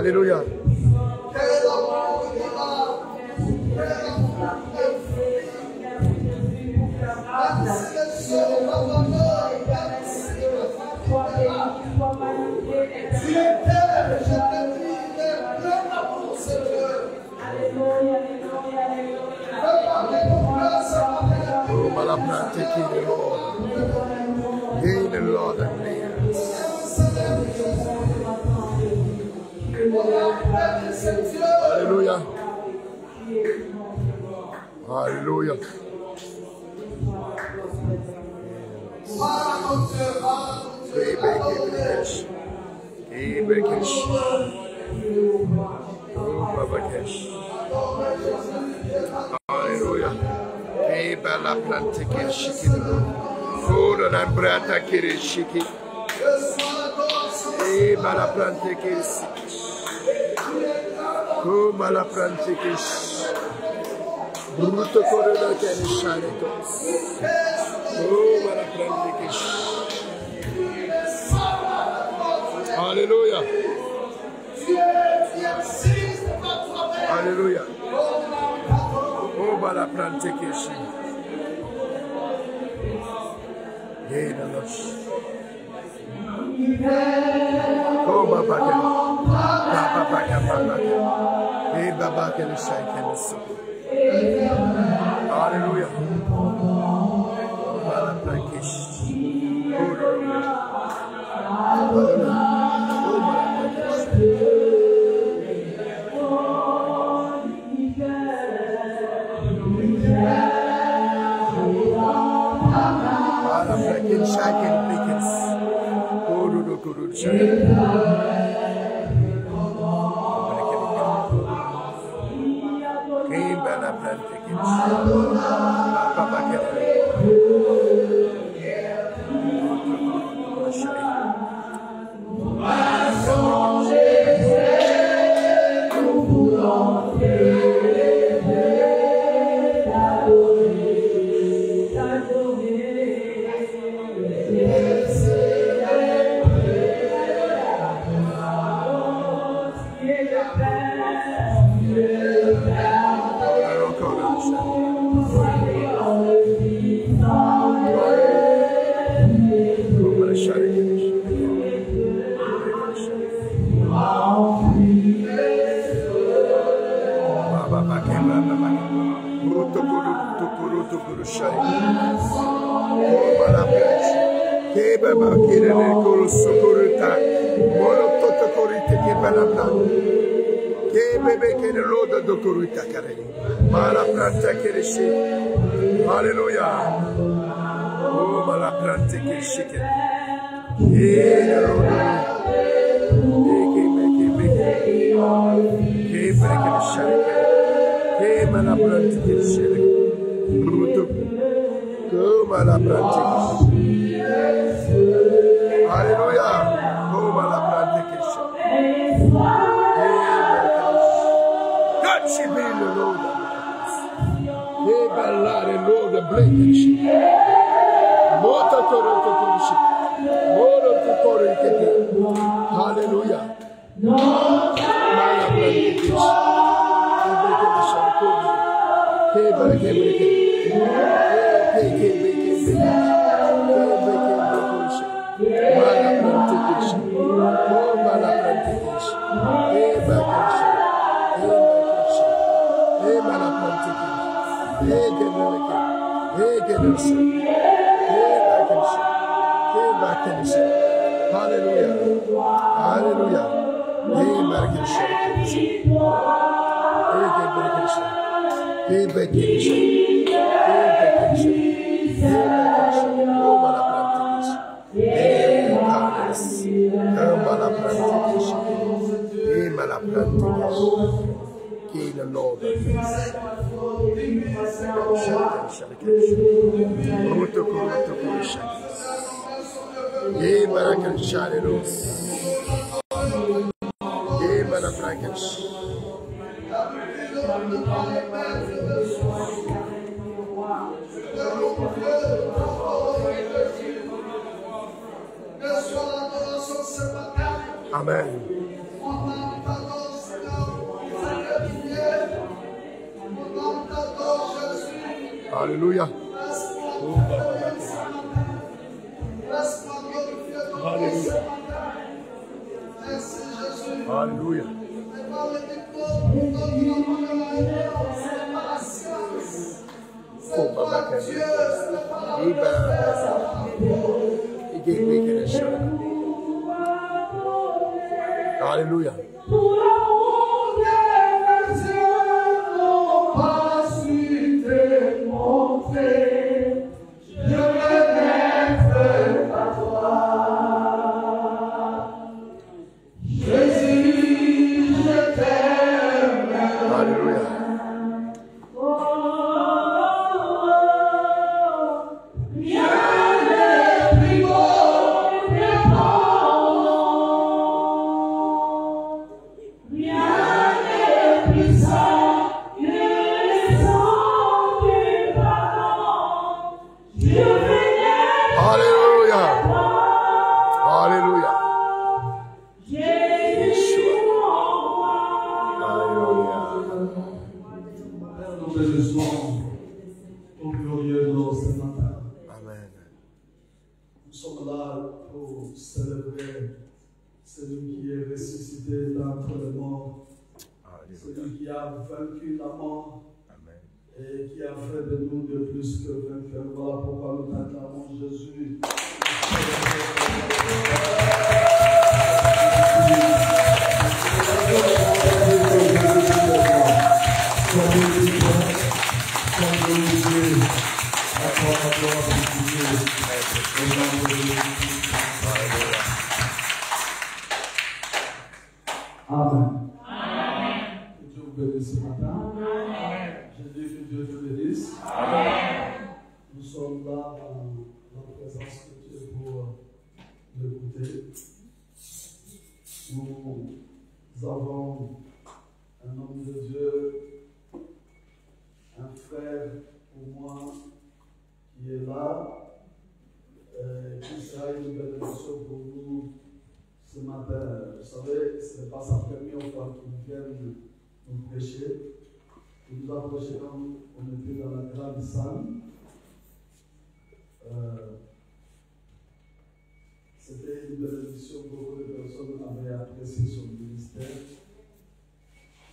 Alléluia. Alléluia. Alléluia. Alléluia. Et bella plante che shiki. Ora la brata che shiki. E bella plante che shiki. Come la plante che brutto corredor che ne shine come la plante che Alléluia. Alléluia. Oh, la plante che oh, Baba, hey, Baba, can you say, can you see? Hallelujah. balabla. Ke bebe ke le loda do kuruta kare. Mala pranta ke rishi. Hallelujah. Oh mala pranta ke shike. Le loda. Ke beke. Ke beke shike. Ke mala pranta ke shike. Ruto. Ko mala pranta ke shike. Hallelujah. Ko mala pranta ke shike. God she be the Lord. Hey, ballare Lord, breakish. Mota toro tokorish. Moro tokori kete. Hallelujah. Mala breakish. Breakish. Hey, breakish. Hey, breakish. Mala breakish. Oh, mala breakish. Hey, breakish. Hey, mala breakish. Hey, Generica. Hey, Generica. Hey, Backenish. Hey, Backenish. Hallelujah. Hallelujah. Hey, Backenish. Hey, Generica. Hey, Backenish. Hey, Backenish. Hey, Backenish. Oh, Malaprantikish. Hey, Carnes. Oh, Malaprantikish. Hey, Malaprantikish. Hey, the Lord. Amen. Hallelujah. Hallelujah. Hallelujah. Oh, Baba, hallelujah. Vaincu la mort. Amen. Et qui a fait de nous de plus que vainqueurs. Voilà pourquoi nous t'acclamons Jésus. Amen. Ce matin. Je dis que Dieu te bénisse. Nous sommes là dans la présence de Dieu pour l'écouter. Nous avons un homme de Dieu, un frère pour moi qui est là, qui sera une bénédiction pour nous ce matin. Vous savez, ce n'est pas sa première fois qu'il vient nous prêcher. Il nous a prêché quand on était dans la grande salle. C'était une bénédiction, beaucoup de personnes avaient apprécié son ministère.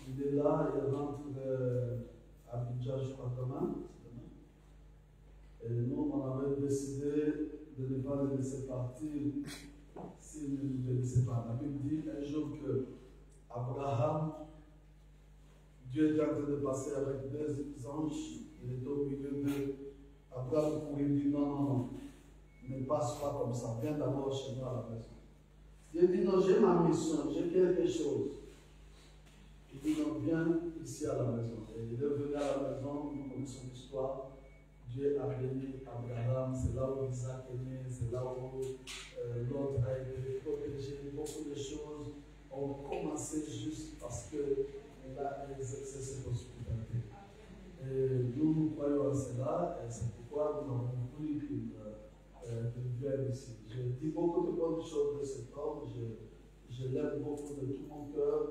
Il est là, il rentre à Abidjan, je crois, demain. Et nous, on avait décidé de ne pas le laisser partir s'il ne nous laissait pas. La Bible dit un jour que Abraham, Dieu est en train de passer avec deux anges. Il est au milieu d'eux. Abraham pour lui dire non, ne passe pas comme ça. Viens d'abord chez moi à la maison. Dieu dit non, j'ai ma mission, j'ai quelque chose. Il dit non, viens ici à la maison. Et il est venu à la maison, nous connaissons l'histoire. Dieu a béni Abraham, c'est là où Isaac est né, c'est là où l'autre a été protégé. Beaucoup de choses ont commencé juste parce qu'il a exercé cette hospitalité. Et nous croyons à cela, et c'est pourquoi nous avons voulu qu'il vienne ici. Je dis beaucoup de bonnes choses de cet homme, je l'aime beaucoup de tout mon cœur.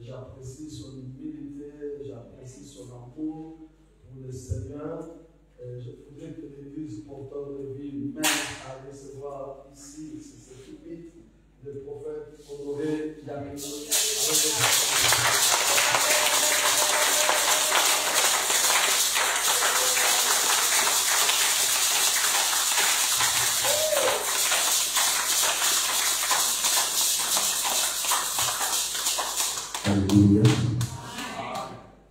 J'apprécie son humilité, j'apprécie son amour pour le Seigneur. Je voudrais que l'Église porteur de vie même à recevoir ici, c'est ce pupitre, le prophète Honoré Yamino. Alléluia.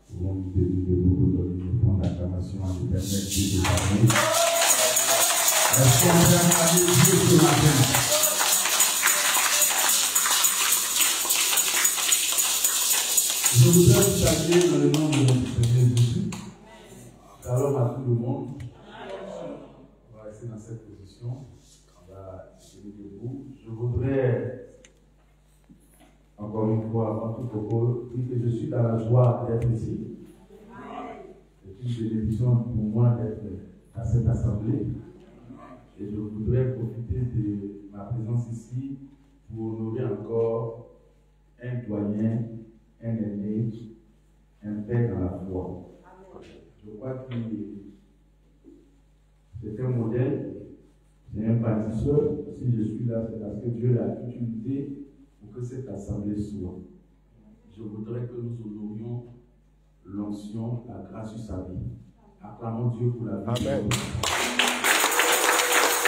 Pouvons nous tenir debout pour donner une grande acclamation à l'Éternel Dieu de l'armée. Est-ce qu'on peut acclamer Dieu ce matin? Je voudrais vous saluer dans le nom de notre Seigneur Jésus. Shalom à tout le monde. On va rester dans cette position. On va tenir debout. Je voudrais encore une fois, avant tout propos, dire que je suis dans la joie d'être ici. C'est une bénédiction pour moi d'être à cette assemblée. Et je voudrais profiter de ma présence ici pour honorer encore un doyen, un aîné, un père dans la foi. Je crois que c'est un modèle, c'est un bâtisseur. Si je suis là, c'est parce que Dieu l'a utilisé pour que cette assemblée soit. Je voudrais que nous honorions l'onction, la grâce sur sa vie. Acclamons Dieu pour la vie. Amen.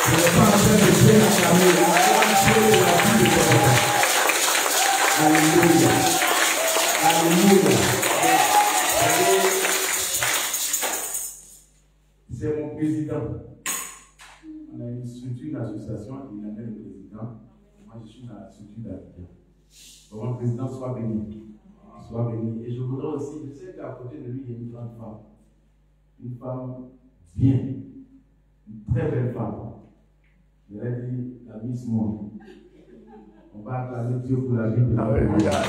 Je ne vais pas en train de dire acclamer, acclamons Dieu pour la vie de ton Alléluia. Alléluia. C'est mon président. On a une structure, une association, il en est le président. Moi, je suis dans la structure d'Abidjan. Mon président soit béni. Soit béni. Et je voudrais aussi, je sais qu'à côté de lui, il y a une grande femme. Une femme bien. Une très belle femme. Je l'ai dit, la Miss Monde. On va acclamer Dieu pour la vie de la Alléluia.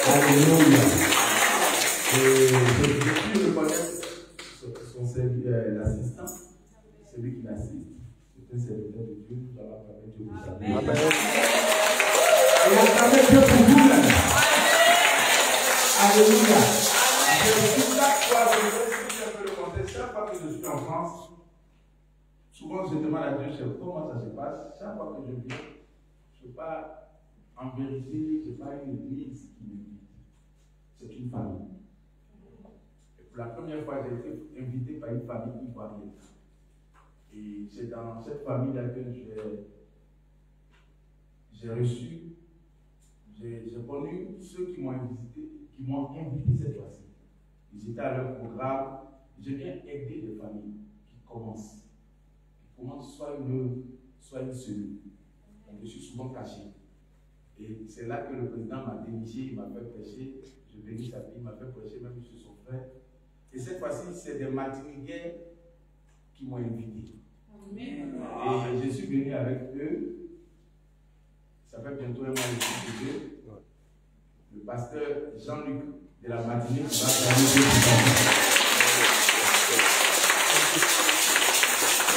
Alléluia. Et je veux reconnaître l'assistant, celui qui l'assiste. C'est un serviteur de Dieu. Nous allons acclamer Dieu pour sa vie. Amen. Et acclamer Dieu pour vous-même. Alléluia. Chaque fois que je suis en France, souvent je demande à Dieu comment ça se passe. Chaque fois que je viens, je ne sais pas, en vérité, ce n'est pas une église qui m'invite. C'est une famille. Et pour la première fois, j'ai été invité par une famille ivoirienne. Et c'est dans cette famille-là que j'ai reçu, j'ai connu ceux qui m'ont invité cette fois-ci. Ils étaient à leur programme. Je viens aider des familles qui commencent soit une cellule. Donc, je suis souvent caché. Et c'est là que le président m'a déniché, il m'a fait prêcher. Je bénis sa fille, il m'a fait prêcher même sur son frère. Et cette fois-ci, c'est des Martiniquais qui m'ont invité. Et je suis venu avec eux. Ça fait bientôt un mois que je suis chez eux. Le pasteur Jean-Luc de la Martinique va faire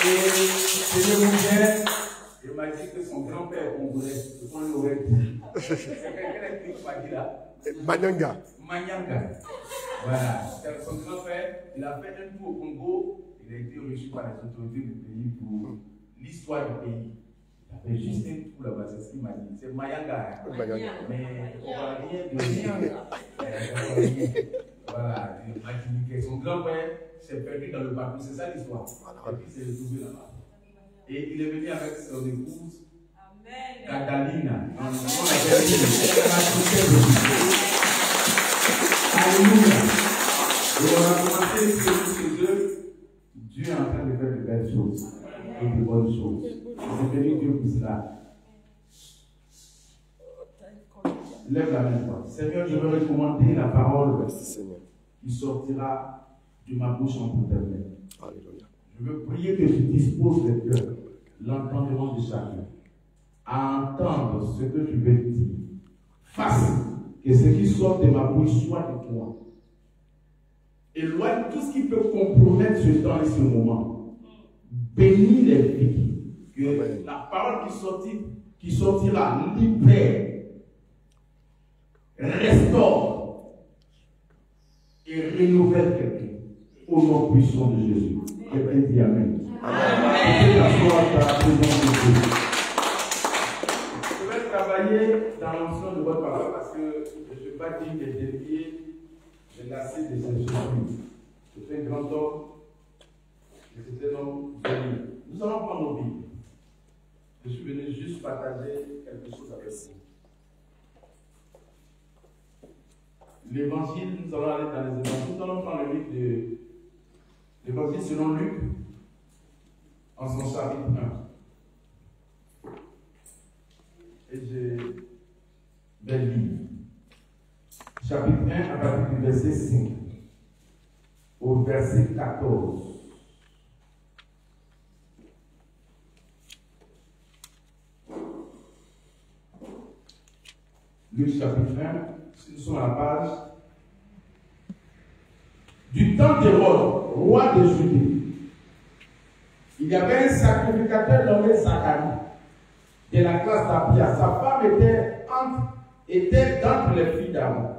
et Seigneur Mouguet, il m'a dit que son grand-père congolais, on l'aurait dit. C'est quelqu'un qui m'a dit là. Manyanga. Voilà. Son grand-père, il a fait un tour au Congo. Il a été reçu par les autorités du pays pour l'histoire du pays. Il a fait juste un tour là-bas, c'est ce qu'il m'a dit. C'est Mayanga. Mais on va rien de voilà, son grand-père s'est perdu dans le bateau, c'est ça l'histoire. Et puis il s'est retrouvé là-bas. Et il est venu avec son épouse. Amen. Galina. Alléluia. Et on a commencé ces deux. Dieu est en train de faire de belles choses et de bonnes choses. C'est béni Dieu pour cela. Lève la main, toi. Seigneur, je veux recommander la parole qui sortira de ma bouche en éternel. Alléluia. Je veux prier que tu disposes le cœur, l'entendement de chacun, à entendre ce que tu veux dire. Fasse que ce qui sort de ma bouche soit de toi. Éloigne tout ce qui peut compromettre ce temps et ce moment. Bénis les vies. Que la parole qui sortira libère, restaure et renouvelle quelqu'un. Au nom puissant de Jésus. Quelqu'un dit Amen. Amen. Je vais travailler dans l'onction de votre parole parce que je ne vais pas dire des déliés. J'ai lassé des injections. C'est un grand homme. C'est un homme béni. Nous allons prendre nos Bibles. Je suis venu juste partager quelque chose avec vous. L'évangile, nous allons aller dans les évangiles. Nous allons prendre le livre de l'évangile selon Luc, en son chapitre 1. Et je vais lire. Chapitre 1, à partir du verset 5 au verset 14. Luc chapitre 1, nous sommes à la page. Du temps d'Hérode, roi de Judée, il y avait un sacrificateur nommé Zacharie, de la classe d'Abia. Sa femme était d'entre les filles d'Aaron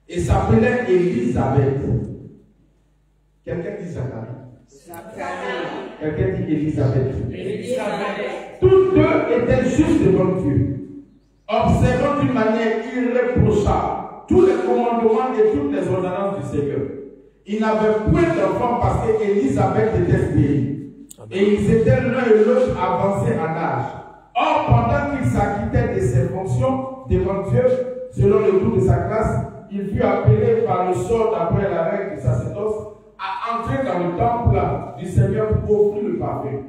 et s'appelait Élisabeth. Quelqu'un dit Zacharie. Quelqu'un dit Élisabeth. Toutes deux étaient justes devant Dieu, observant d'une manière irréprochable tous les commandements et toutes les ordonnances du Seigneur. Ils n'avaient point d'enfants parce qu'Élisabeth était stérile. Et ils étaient l'un et l'autre avancés en âge. Or, pendant qu'il s'acquittait de ses fonctions devant Dieu, selon le goût de sa classe, il fut appelé par le sort d'après la règle du sacerdoce à entrer dans le temple du Seigneur pour offrir le parfum.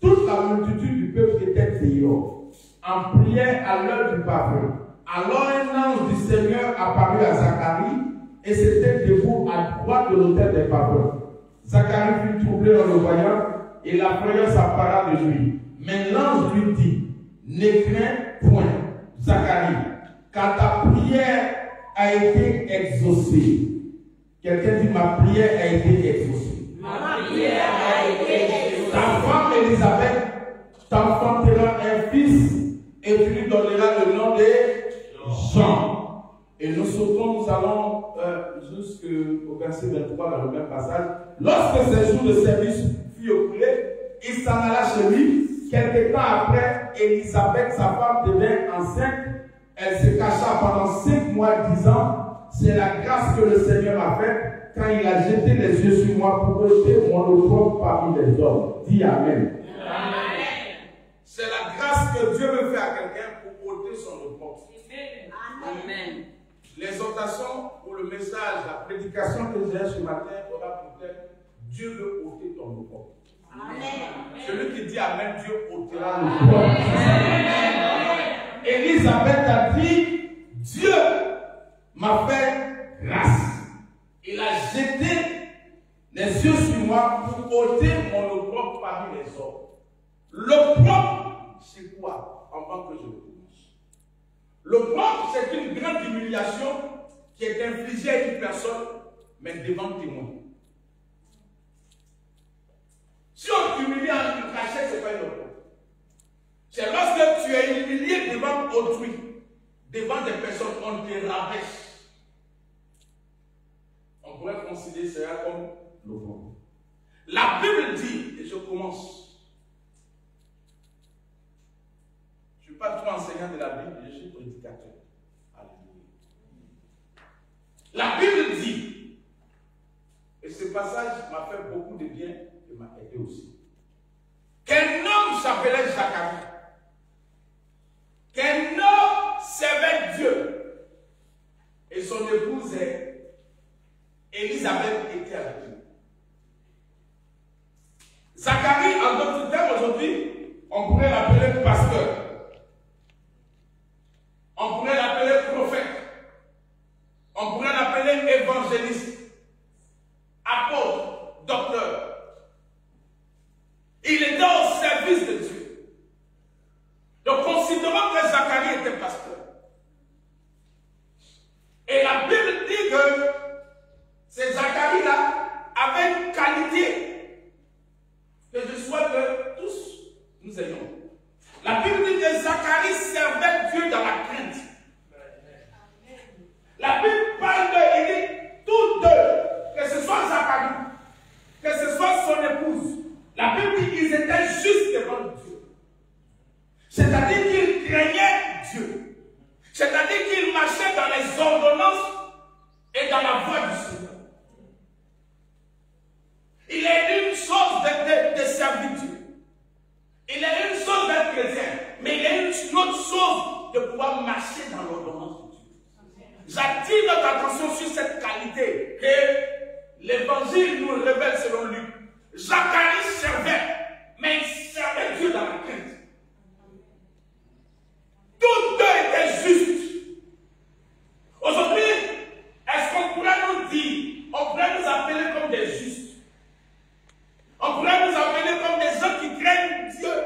Toute la multitude du peuple était dehors, en prière à l'heure du parfum. Alors un ange du Seigneur apparut à Zacharie et s'était debout à droite de l'autel des parfums. Zacharie fut troublé en le voyant et la frayeur s'empara de lui. Mais l'ange lui dit, ne crains point, Zacharie, car ta prière a été exaucée. Quelqu'un dit, ma prière a été exaucée. Ma prière a été exaucée. Ta femme Élisabeth t'enfantera un fils et tu lui donneras le nom de Jean. Et nous sautons, nous allons jusqu'au verset 23 dans le même passage. Lorsque ses jours de service furent écoulés, il s'en alla chez lui. Quelque temps après, Élisabeth, sa femme, devint enceinte. Elle se cacha pendant 5 mois, disant, c'est la grâce que le Seigneur m'a faite quand il a jeté les yeux sur moi pour ôter mon opprobre parmi les hommes. Dis Amen. Amen. C'est la grâce que Dieu veut faire à quelqu'un pour ôter son opprobre. Amen. L'exhortation ou le message, la prédication que j'ai ce matin aura pour thème, Dieu veut ôter ton opprobre. Amen. Celui qui dit Amen, Dieu ôtera l'opprobre. Élisabeth a dit, Dieu m'a fait grâce. Il a jeté les yeux sur moi pour ôter mon opprobre parmi les hommes. L'opprobre, c'est quoi? Avant que je le commence. L'opprobre, c'est une grande humiliation qui est infligée à une personne, mais devant témoin. Si on t'humilie en cachette, ce n'est pas une opprobre. C'est lorsque tu es humilié devant autrui, devant des personnes, on te rabaisse. On pourrait considérer cela comme l'opprobre. La Bible dit, et je commence, je ne suis pas trop enseignant de la Bible, je suis prédicateur. Alléluia. La Bible dit, et ce passage m'a fait beaucoup de bien et m'a aidé aussi, qu'un homme s'appelait Zacharie. Qu'un marcher dans l'ordonnance de Dieu. J'attire notre attention sur cette qualité que l'évangile nous révèle selon Luc. Zacharie servait, mais il servait Dieu dans la crainte. Tous deux étaient justes. Aujourd'hui, est-ce qu'on pourrait nous dire, on pourrait nous appeler comme des justes? On pourrait nous appeler comme des gens qui craignent Dieu.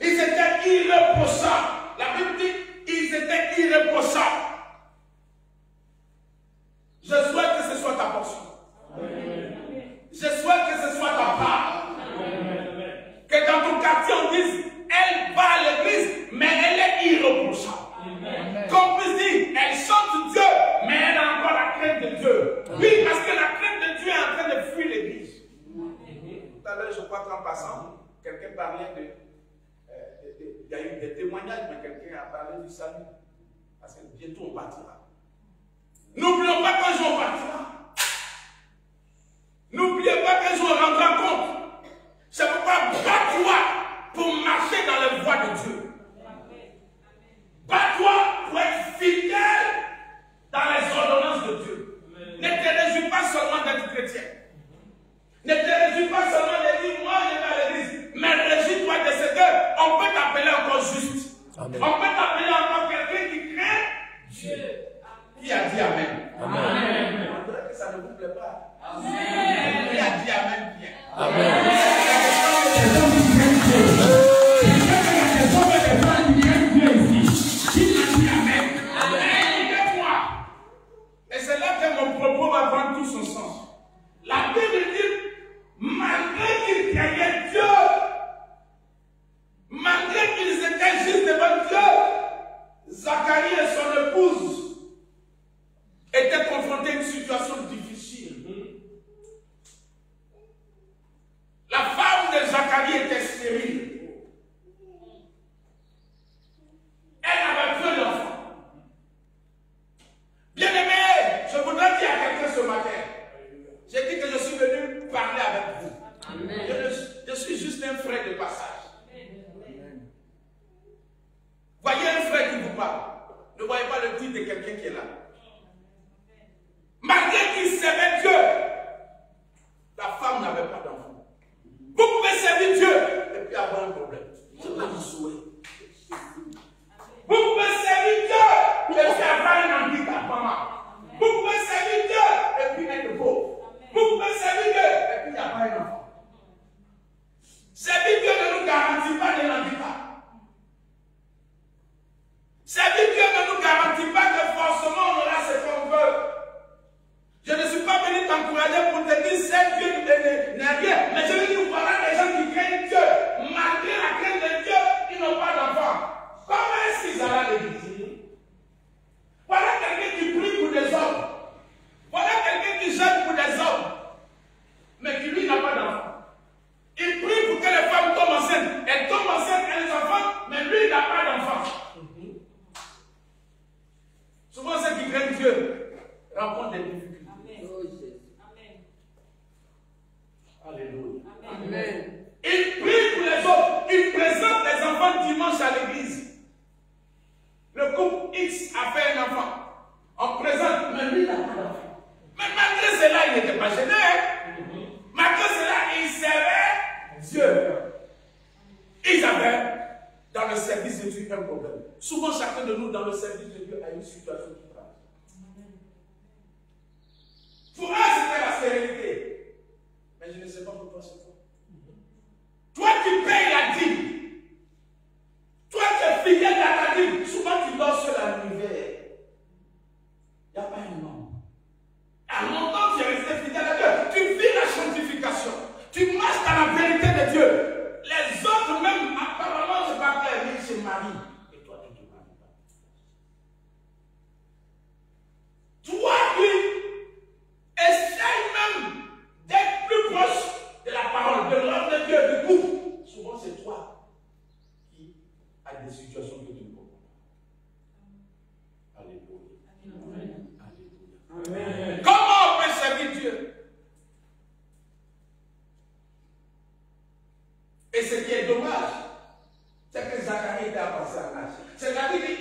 Ils étaient irréprochables. La Bible dit, ils étaient irréprochables. Je souhaite que ce soit ta portion. Amen. Je souhaite que ce soit ta part. Amen. Que dans ton quartier on dise, elle va à l'église, mais elle est irréprochable. Qu'on puisse dire, elle chante Dieu, mais elle a encore la crainte de Dieu. Oui, parce que la crainte de Dieu est en train de fuir l'église. Tout à l'heure, je crois qu'en passant, quelqu'un parlait de. Il y a eu des témoignages, mais quelqu'un a parlé du salut. Parce que bientôt on partira. N'oublions pas qu'un jour on partira. N'oubliez pas qu'un jour on rendra compte. C'est pourquoi bats-toi pour marcher dans les voies de Dieu. Bats-toi pour être fidèle dans les ordonnances de Dieu. Ne te réjouis pas seulement d'être chrétien. Ne te réjouis pas seulement de dire moi je vais à l'église. Mais réjouis-toi de ce qu'on peut t'appeler encore juste. Amen. On peut t'appeler encore quelqu'un qui craint Dieu. Qui a dit Amen? Amen. On dirait que ça ne vous plaît pas. Amen. Qui a dit Amen bien? Amen. Et c'est là que mon propos va prendre tout son sens. La Bible dit, malgré qu'ils craignaient Dieu, malgré qu'ils étaient justes devant Dieu, Zacharie et son épouse étaient confrontés à une situation difficile. La femme de Zacharie était stérile. Elle avait peu d'enfants. Bien-aimé, je voudrais dire à quelqu'un ce matin, j'ai dit que je suis venu parler avec vous. Amen. Je suis juste un frère de passage. Amen. Voyez un frère qui vous parle. Ne voyez pas le titre de quelqu'un qui est là. Malgré qu'il servait Dieu, la femme n'avait pas d'enfant. Vous pouvez servir Dieu et puis avoir un problème. C'est pas du souhait. Vous pouvez servir Dieu et puis avoir un handicap, maman. Vous pouvez servir Dieu et puis être pauvre. Vous pouvez servir Dieu et puis il n'y a pas un enfant. Servir Dieu ne nous garantit pas de handicap. Servir Dieu ne nous garantit pas que forcément on aura ce qu'on veut. Je ne suis pas venu t'encourager pour te dire c'est Dieu n'est rien. Mais je veux dire, voilà des gens qui craignent Dieu. Malgré la crainte de Dieu, ils n'ont pas d'enfants. Comment est-ce qu'ils allaient à l'église? Voilà quelqu'un qui prie pour des hommes. Voilà quelqu'un qui gêne pour des hommes. Mais qui lui n'a pas d'enfants. Il prie pour que les femmes tombent enceintes. Elles tombent enceintes, elles ont enfants, mais lui il n'a pas d'enfants. Souvent ceux qui craignent Dieu rencontrent des difficultés. Alléluia. Amen. Il prie pour les autres. Il présente les enfants dimanche à l'église. Le couple X a fait un enfant. On présente, mais lui n'a pas d'enfant. Mais malgré cela, il n'était pas gêné. Malgré cela, il servait Dieu. Ils avaient dans le service de Dieu un problème. Souvent, chacun de nous dans le service de Dieu a une situation qui traverse. Pour eux, c'était la stérilité. Mais je ne sais pas pour toi c'est quoi. Toi qui payes la dîme, toi qui es fidèle à la dîme, souvent tu dors seul à l'univers. Il n'y a pas un nom. À longtemps tu es resté fidèle à Dieu. Tu vis la sanctification. Tu marches dans la vérité de Dieu. Les autres même, apparemment, c'est pas clair, mais c'est Marie. Et toi tu te maries pas. Toi qui essaye même d'être plus proche de la parole, de l'homme de Dieu, du couple. Souvent, c'est toi qui as des situations que tu ne comprends pas. Alléluia. Amen. Alléluia. Amen. Comment on peut servir Dieu? Et ce qui est dommage, c'est que Zacharie était avancé en âge. C'est-à-dire qu'il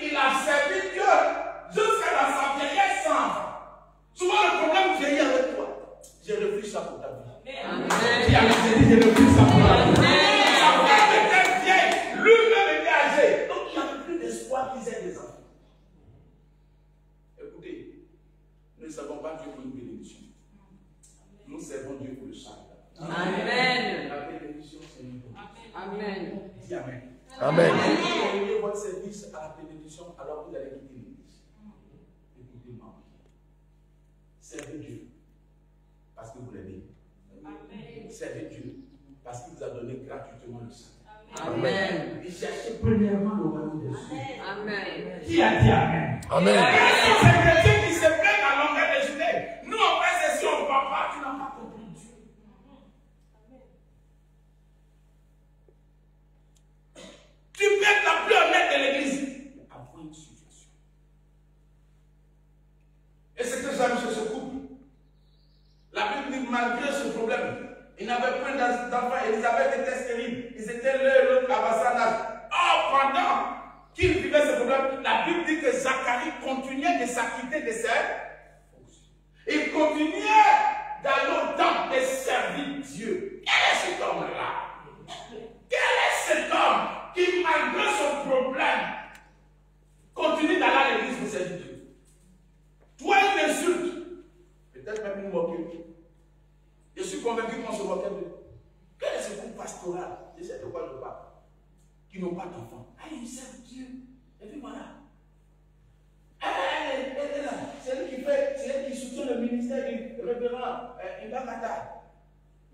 Amen. La bénédiction, c'est une bonne. Amen. Dis Amen. Amen. Vous voyez votre service à la bénédiction, alors vous allez quitter l'église. Écoutez-moi. Servez Dieu parce que vous l'aimez. Servez Dieu parce qu'il vous a donné gratuitement le sang. Amen. Et cherchez premièrement le royaume des cieux. Amen. Qui a dit Amen? Amen. C'est chrétien qui se plaignent à longueur de journée. Nous, on fait ceci, on ne va pas. Tu n'as pas compris Dieu. Tu peux être la plus honnête de l'église. Avoir une situation. Et c'est que j'aime chez ce couple. La Bible dit malgré ce problème, ils n'avaient point d'enfants. Élisabeth était stérile. Ils étaient l'un et l'autre à vassanage. Or, pendant qu'ils vivaient ce problème, la Bible dit que Zacharie continuait de s'acquitter de ses fonctions. Il continuait d'aller au temple et servir Dieu. Quel est cet homme-là? Quel est cet homme qui, malgré son problème, continue d'aller à l'église pour servir Dieu? Toi, une insulte, peut-être même une moquerie. Je suis convaincu qu'on se moquait d'eux. Quel est ce groupe pastoral? Je sais de quoi je parle. Qui n'ont pas d'enfants. Ah, ils servent Dieu. Et puis voilà. Elle est là. C'est elle qui soutient le ministère du révérend Ibakata.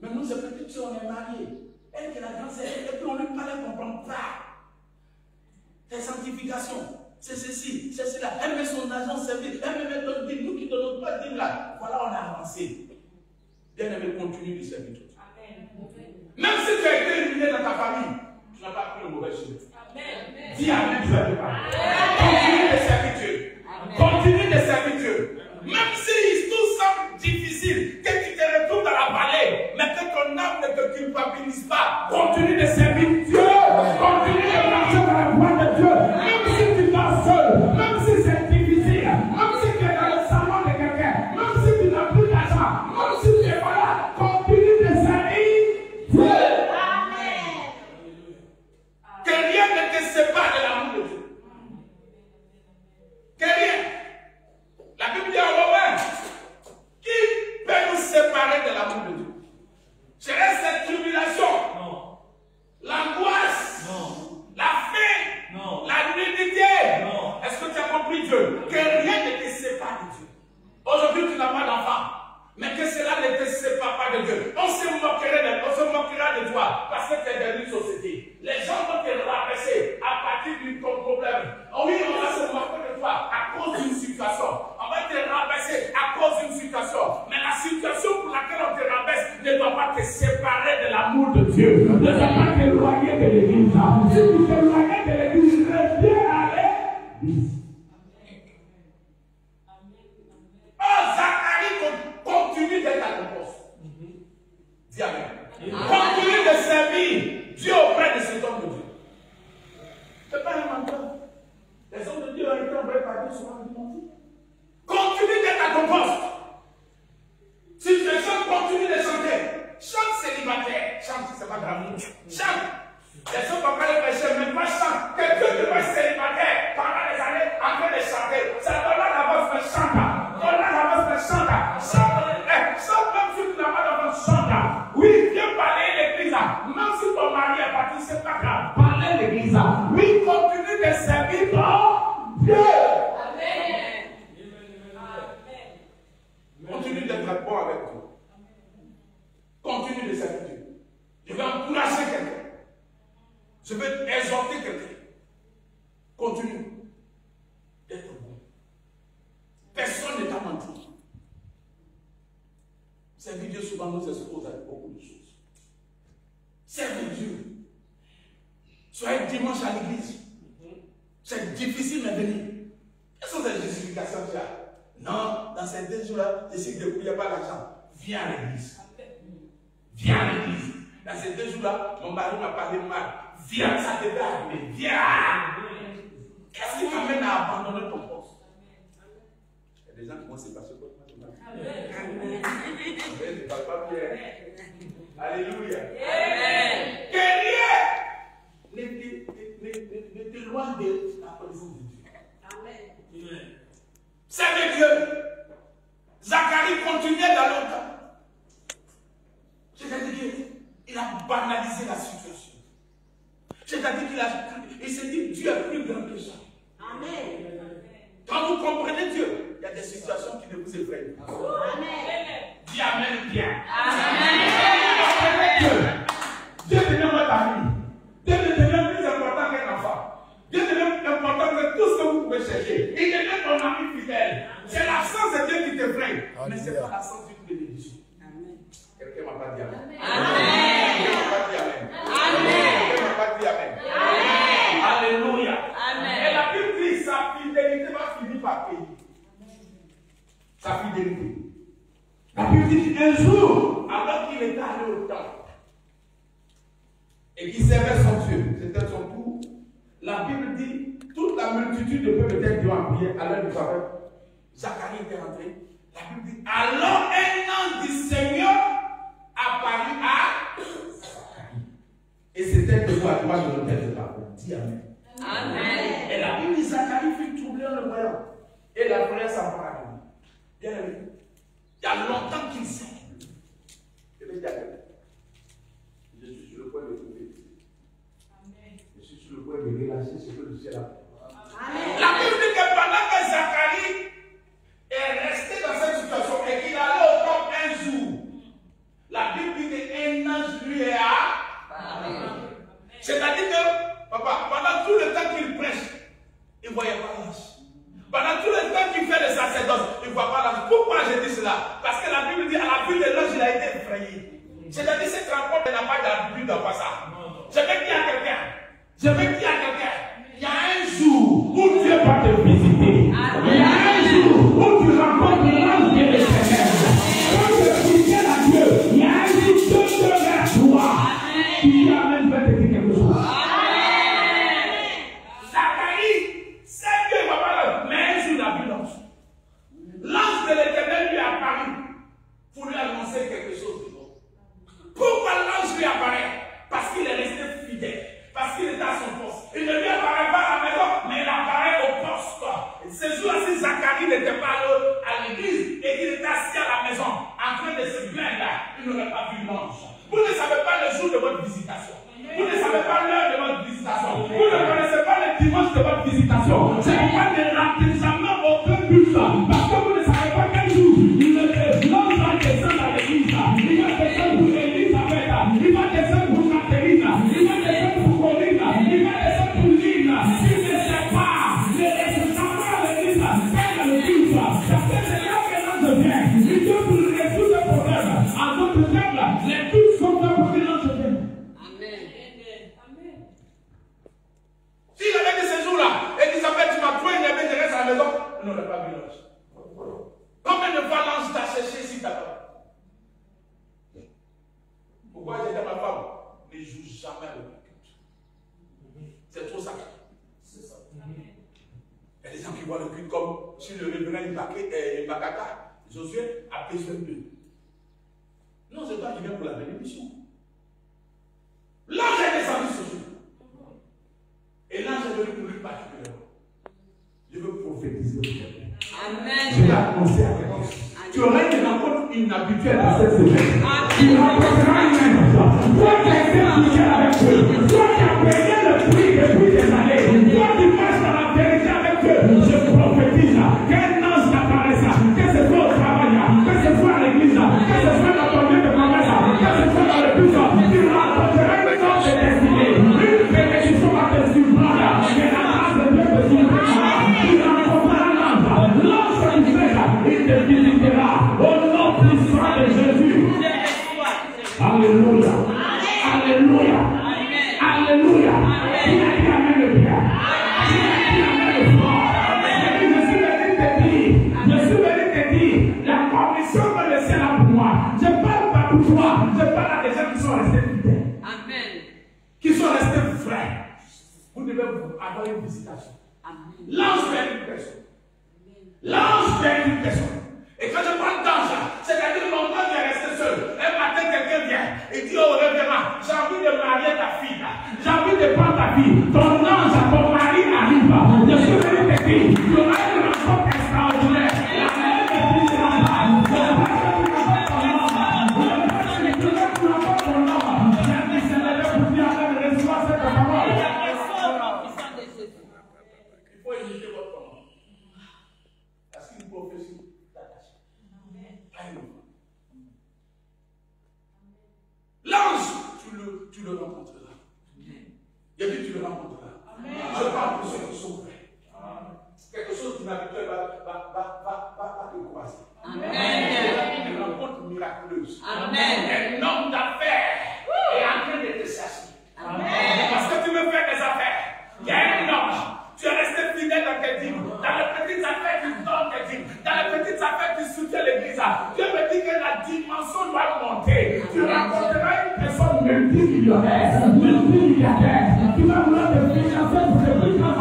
Mais nous, c'est petite soeur, on est mariés. Elle qui est la grande sœur. Et puis on lui parle, elle ne comprend pas. C'est sanctification. C'est ceci, c'est cela. Elle met son argent service. Elle me met notre dîme. Nous qui ne donnons pas de dîme là. Voilà, on a avancé. Bien-aimé, continue de servir Dieu. Même si tu as été éliminé dans ta famille, tu n'as pas pris le mauvais chemin. Dis Amen, tu vas te parler. Continue de servir Dieu. Continue de servir Dieu. Même si tout semble difficile, que tu te retrouves dans la vallée, mais que ton âme ne te culpabilise pas, continue de servir Dieu. Continue de marcher dans la voie de Dieu. Même si tu vas seul, même si c'est difficile, même si tu es dans le salon de quelqu'un, même si tu n'as plus d'argent, même si tu es pas là, continue de servir Dieu. Que rien ne te sépare de l'amour de Dieu. Que rien. La Bible dit en Romains, qui peut nous séparer de l'amour de Dieu? Serait cette tribulation, l'angoisse, la faim, la nudité. Est-ce que tu as compris Dieu? Que rien ne te sépare de Dieu. Aujourd'hui, tu n'as pas d'enfant. Mais que cela ne te sépare pas de Dieu. On se moquera de toi parce que tu es dans une société. Les gens vont te rabaisser à partir de ton problème. Oui, on va se moquer de toi à cause d'une situation. On va te rabaisser à cause d'une situation. Mais la situation pour laquelle on te rabaisse ne doit pas te séparer de l'amour de Dieu. Ne doit pas t'éloigner de l'église. Si tu t'éloignes de l'église, reviens à l'église. Oh, Zacharie continue d'être à ton poste. Dis Amen. Continue de servir Dieu auprès de cet homme de Dieu. Ce n'est pas un menteur. Les hommes de Dieu ont été envoyés par Dieu souvent du mentir. Continue d'être à ton poste. Si tu chantes, continue de chanter. Chante célibataire. Chante, c'est pas grave. Chante. Les gens vont pas les pécher, mais pas chante. Quelqu'un qui va être célibataire pendant des années en train de chanter. Ça donne la voix, mais chante. Donne la voix, mais chante. Chante même si tu n'as pas d'enfant, chante. Oui, viens parler l'église. Même si ton mari est parti, c'est pas grave. Parlez l'église. Oui, continue de servir ton Dieu. Amen. Continue d'être bon avec Dieu. Continue de servir Dieu. Je vais encourager quelqu'un. Je vais exhorter quelqu'un. Continue d'être bon. Personne ne t'a menti. Servir Dieu souvent nous expose à beaucoup de choses. Servir Dieu. Soyez dimanche à l'église. C'est difficile mais venir. Quelles sont les justifications qu'il y a? Non, dans ces 2 jours-là, je sais que il n'y a pas d'argent. Viens à l'église. Viens à l'église. Dans ces 2 jours-là, mon mari m'a parlé mal. Viens, ça devait arriver. Viens. Qu'est-ce qui t'amène à abandonner ton poste? Il y a des gens qui vont se passer pour toi. Je ne parle pas bien. Alléluia. Que rien ne t'éloigne de la connaissance de Dieu. Amen. Servez Dieu. Zacharie continuait dans l'autre. C'est-à-dire que il se dit Dieu est plus grand que ça. Amen. Quand vous comprenez Dieu, il y a des situations qui ne vous effrayent pas. Dis Amen bien. Amen. Dieu devient votre ami. Dieu devient plus important qu'un enfant. Dieu devient plus important que tout ce que vous pouvez chercher. Il devient ton ami fidèle. C'est l'absence de Dieu qui t'effraie. Mais ce n'est pas l'absence d'une bénédiction. Quelqu'un m'a pas dit Amen. Quelqu'un m'a pas dit Amen. Quelqu'un m'a pas dit Amen. Alléluia. Et la Bible dit sa fidélité va finir par payer. Sa fidélité. La Bible dit un jour, alors qu'il était allé au temple et qu'il servait son Dieu, c'était son tour, la Bible dit toute la multitude de peuples était dû en prière à l'heure du travail. Zacharie était rentré. La Bible dit alors un ange du Seigneur apparut à Zacharie. Et c'était debout à droite de l'autel de parole. Dis Amen. Amen. Et la Bible dit Zacharie fut troublé en le voyant. Et la prière s'empara de lui. Bien aimé. Il y a longtemps qu'il sait. Je vais dire, je suis sur le point de trouver. Je suis sur le point de relâcher ce que le ciel a fait. La Bible dit que pendant que Zacharie est resté dans cette situation et qu'il allait au temple un jour, la Bible dit qu'un ange lui est à. C'est-à-dire que, papa, pendant tout le temps qu'il prêche, il ne voyait pas l'ange. Pendant tout le temps qu'il fait le sacerdoce, il ne voit pas l'ange. Pourquoi je dis cela? Parce que la Bible dit à la vue de l'ange, il a été effrayé. C'est-à-dire que cette rencontre n'a pas d'habitude de voir ça. Je vais dire à quelqu'un. Il y a un jour où Dieu va te visiter. Il y a un jour où tu rencontres l'ange de l'Éternel. Quand tu viens à Dieu, il y a un jour Dieu vers toi. Qui amène va te dire quelque chose. Zacharie, c'est Dieu va pas mais un jour il a vu l'ange. L'ange de l'Éternel lui a apparu pour lui annoncer quelque chose de bon. Pourquoi l'ange lui apparaît? Parce qu'il est resté fidèle. Parce qu'il est à son poste. Il ne lui apparaît pas à la maison, mais il apparaît au poste. Ce jour-là, si Zacharie n'était pas à l'église et qu'il était assis à la maison en train de se plaindre, il n'aurait pas vu l'ange. Vous ne savez pas le jour de votre visitation. Vous ne savez pas l'heure de votre visitation. Vous ne connaissez pas le dimanche de votre visitation. C'est pourquoi ne ratez jamais aucun but. Parce que vous ne savez pas quel jour l'ange va descendre à l'église. Il va descendre pour Elisabeth. Il va descendre pour Catherine. Il va descendre pour Corinne. Il va descendre pour Lynn. Il ne sait pas. Ne laisse jamais à l'église. Faire le culte. Parce que c'est là que l'ange vient. Il vient pour résoudre le problème. En d'autres termes, les cultes sont là pour que l'ange vienne. S'il avait dit ce jour-là, Elisabeth, tu m'as trouvé une épée, je reste à la maison, il n'aurait pas vu l'ange. Combien de fois l'ange t'a cherché ici d'abord? Pourquoi j'ai dit à ma femme, ne joue jamais avec le culte. C'est trop sacré. C'est ça. Il y a des gens qui voient le culte comme si le révérend Mbakata, Josué, a besoin d'eux. Non, c'est toi qui viens pour la bénédiction. L'ange est descendu ce jour. Et l'ange est venu pour lui particulièrement. Je veux prophétiser aujourd'hui. Amen. Je vais annoncer à quelqu'un. Tu auras une rencontre inhabituelle dans cette semaine. Tu rencontreras une rencontre. Toi qui as été touché avec eux. Toi qui as payé le prix depuis des années. Toi qui marches dans la vérité avec eux. Je prophétise qu'un ange t'apparaisse. Que ce soit au travail. Que ce soit à l'église. Que ce soit dans ton lieu de promesse. Que ce soit dans le bus. Tu rencontreras une ange de destinée. Une bénédiction à te suivre. Et la grâce de Dieu te suivra. Tu rencontreras l'ange. L'ange qui fait. Il te visitera. Au nom puissant de Jésus. Alléluia. Alléluia. Alléluia. Il a dit Amen le bien. Il a dit Amen le fort. Je suis venu te dire la commission que le ciel a pour moi. Je ne parle pas pour toi. Je parle à des gens qui sont restés fidèles. Amen. Qui sont restés vrais. Vous devez avoir une visitation. L'ange fait une personne. L'ange fait une personne. Et quand je parle d'ange, c'est-à-dire que mon ange est resté seul. Un matin, quelqu'un vient et dit au révérend, j'ai envie de marier ta fille. J'ai envie de prendre ta fille. Ton ange, ton mari arrive. Je suis venu te dire, tu auras une rencontre extraordinaire. La meilleure des filles sera là. Je veux que tu rencontres ton ange. Je veux que tu rencontres ton ange. J'ai dit, c'est le pour dire, de recevoir cette parole.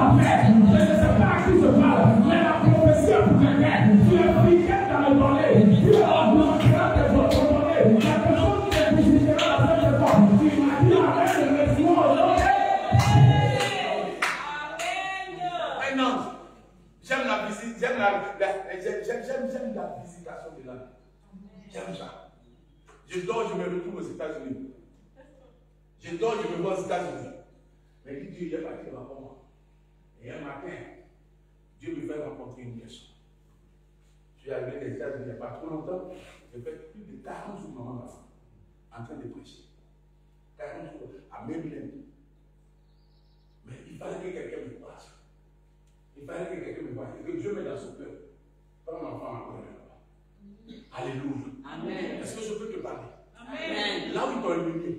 à faire. Je ne sais pas à qui je parle, mais la prophétie est pour quelqu'un. Tu es fidèle dans le donner. Tu es augmentant de votre donner. Quelque chose qui te visitera la prochaine fois. Tu m'as dit avec le reçoit aujourd'hui. Maintenant, j'aime la visite, j'aime la visitation de l'âme. J'aime ça. Je dors, je me retrouve aux États-Unis. Je dors, je me vois aux États-Unis. Mais Dieu, il est parti là pour moi. Et un matin, Dieu me fait rencontrer une personne. Je suis arrivé des États-Unis il n'y a pas trop longtemps. J'ai fait plus de 40 jours maman en train de prêcher. 40 jours à Maryland. Mais il fallait que quelqu'un me passe. Il fallait que quelqu'un me voie et que Dieu mette dans son cœur. Prends l'enfant encore là-bas. Alléluia. Amen. Est-ce que je peux te parler? Amen. Là où ils t'ont éloigné,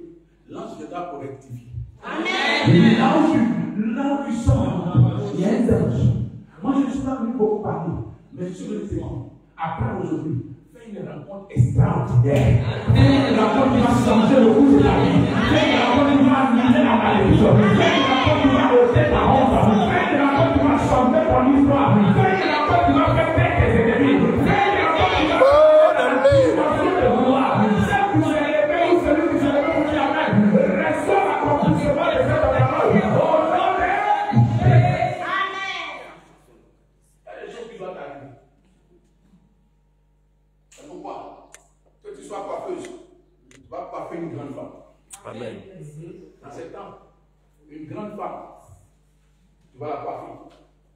l'ange viendra pour rectifier. Amen. Là où ils sont, il y a un ange. Moi, je ne suis pas venu pour vous parler, mais je suis venu témoin. Après aujourd'hui, fais une rencontre extraordinaire. Fais une rencontre qui va changer le cours de la vie. Fais une rencontre qui va amener la malédiction. Fais une rencontre qui va ôter ta honte. Fais une rencontre qui va changer ton histoire. Fais une rencontre qui va faire taire tes ennemis. Fais une rencontre qui va faire de gloire. Celle qui s'est élevée ou celui qui s'est levé pour dire Amen. Ressort l'accomplissement des faits de la parole. Au nom de Amen. Il y a des choses qui doivent arriver. C'est pourquoi que tu sois coiffeuse, tu vas coiffer une grande femme. Amen. Dans ce temps, une grande femme, tu vas la coiffer.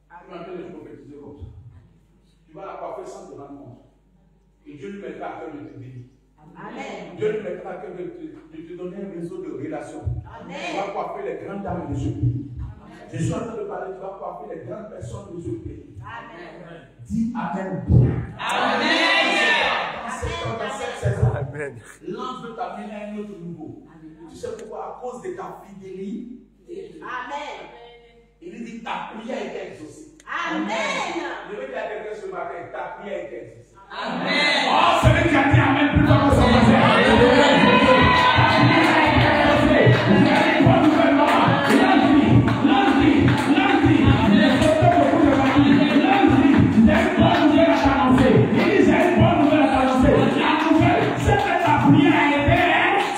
Tu vas entendre les prophétiser comme ça. Tu vas la coiffer sans te rendre compte. Et Dieu lui mettra à cœur de te bénir. Amen. Dieu lui mettra à cœur de te donner un réseau de relations. Amen. Tu vas coiffer les grandes dames de ce pays. Je suis en train de parler, tu vas coiffer les grandes personnes de ce pays. Amen. Dis Amen bien. Amen. Dans cette saison, l'ange veut t'amener à un autre niveau. Tu sais pourquoi? À cause de ta fidélité. Amen. Il lui dit ta prière est exaucée. Amen. Je vais dire à quelqu'un ce matin, ta prière est exaucée. Amen. Oh, celui qui a dit Amen plus fort que son voisin. Ta prière est exaucée. Vous avez une bonne nouvelle, maman. Lundi, les auteurs de vous de famille. Lundi, j'ai une bonne nouvelle à t'annoncer. Il dit j'ai une bonne nouvelle à t'annoncer. La nouvelle, c'est que ta prière a été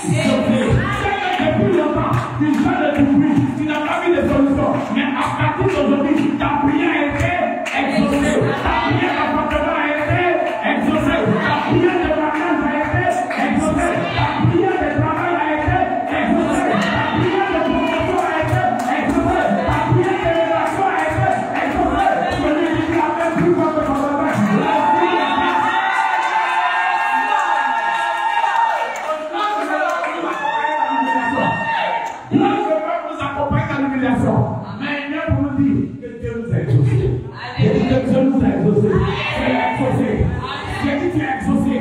exaucée. C'est que depuis longtemps, tu fais de tout bruit, tu n'as pas vu de solution. Mais à partir d'aujourd'hui, ta prière a été exaucée. Ta prière d'appartement a été exaucée. Ta prière de mariage a été exaucée. Ta prière de travail a été exaucée. Ta prière de promotion a été exaucée. Ta prière de relation a été exaucée. Celui qui dit Amen plus fort que son voisin. Mais il vient pour nous dire que Dieu nous a exaucés. J'ai dit que Dieu nous a exaucés. Tu es exaucé. J'ai dit que tu es exaucé.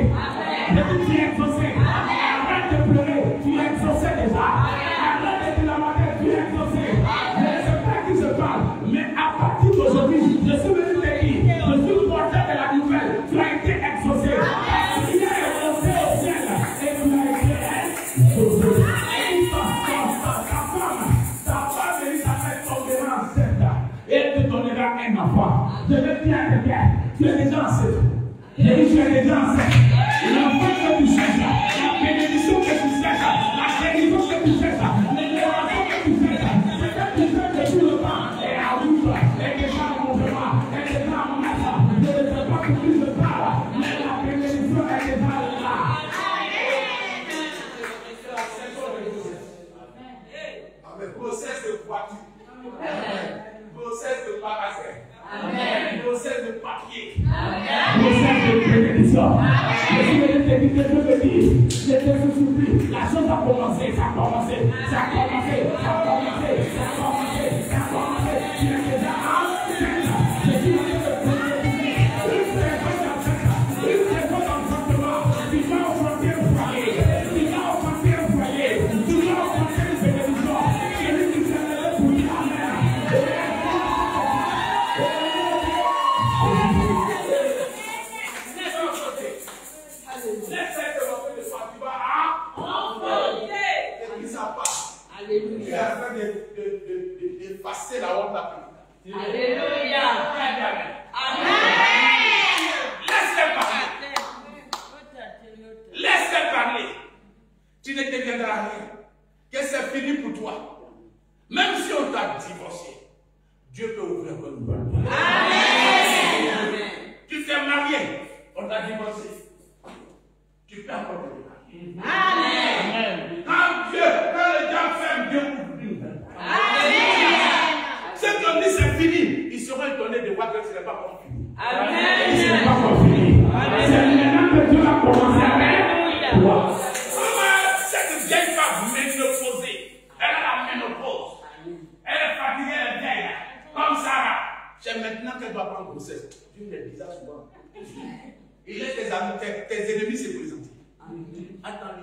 J'ai dit que tu es exaucé. Arrête de pleurer. Tu es exaucé déjà. Arrête de te lamenter. Tu es exaucé. Je ne sais pas qui se parle. Mais à partir d'aujourd'hui, je suis venu te dire. Je suis porteur de la nouvelle. Tu as été exaucé. Tu es exaucé au ciel. Et tu as été exaucé. Et elle te donnera un enfant. Je vais dire à quelqu'un, tu es déjà enceinte. J'ai dit, tu es déjà enceinte. L'enfant que tu cherches, la bénédiction que tu cherches, la guérison que tu cherches, l'élévation que tu cherches, c'est que tu cherches depuis le temps. Et à vous, et déjà à mon devoir, et déjà à mon achat. Je ne sais pas pour qui je parle, mais la bénédiction est déjà là. Amen. Process de voiture. Process de magasin. Amen. Process de papier. Amen. Process de bénédiction. Je suis venu te dire que je veux dire. Je te suis surpris. La chose a commencé. Ça a commencé. Ça a commencé. Ça a commencé. Ça a commencé. Ça a commencé. Tu es déjà enceinte. Je suis venu te dire. Une personne enceinte. Une personne enchantement. Tu vas augmenter le foyer. Tu vas augmenter le foyer. Tu vas augmenter les bénédictions. Celui qui s'est levé pour dire Amen. Tu es en train de Alléluia. Laisse-les parler. Laisse-les parler. Tu ne deviendras rien. Que c'est fini pour toi. Même si on t'a divorcé, Dieu peut ouvrir un nouveau. Amen. Tu t'es marié, on t'a divorcé. Tu peux encore te marier. Amen. Quand le diable ferme, Dieu ouvre une nouvelle. Ceux qui ont dit c'est fini, ils seront étonnés de voir que ce n'est pas encore fini. Amen. Ce n'est pas encore fini. C'est maintenant que Dieu va commencer à mettre. Cette vieille femme ménopausée, elle a la ménopause. Elle est fatiguée, elle est vieille. Comme Sarah. C'est maintenant qu'elle doit prendre grossesse. Dieu le dit ça souvent. Il laisse tes amis, tes ennemis se présenter. Attends,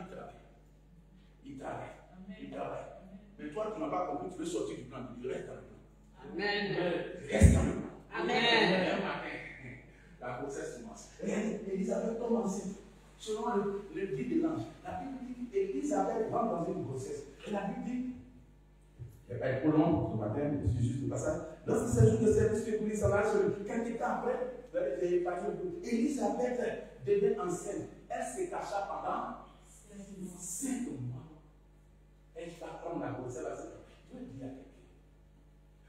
il travaille. Mais toi, tu n'as pas compris, tu veux sortir du plan de Dieu. Reste dans le plan. Amen. Reste dans le plan. Amen. Un matin, la grossesse commence. Elisabeth tombe enceinte. Selon le dit de l'ange, la Bible dit qu'Elisabeth rentre dans une grossesse. Et la Bible dit, il n'y a pas été trop long ce matin, je suis juste le passage. Lorsqu'il s'agit de service que Poulis s'en va sur quelques temps après, Elisabeth devient enceinte. Elle se cacha pendant 5 mois. Elle va prendre la grossesse. Je veux dire à quelqu'un.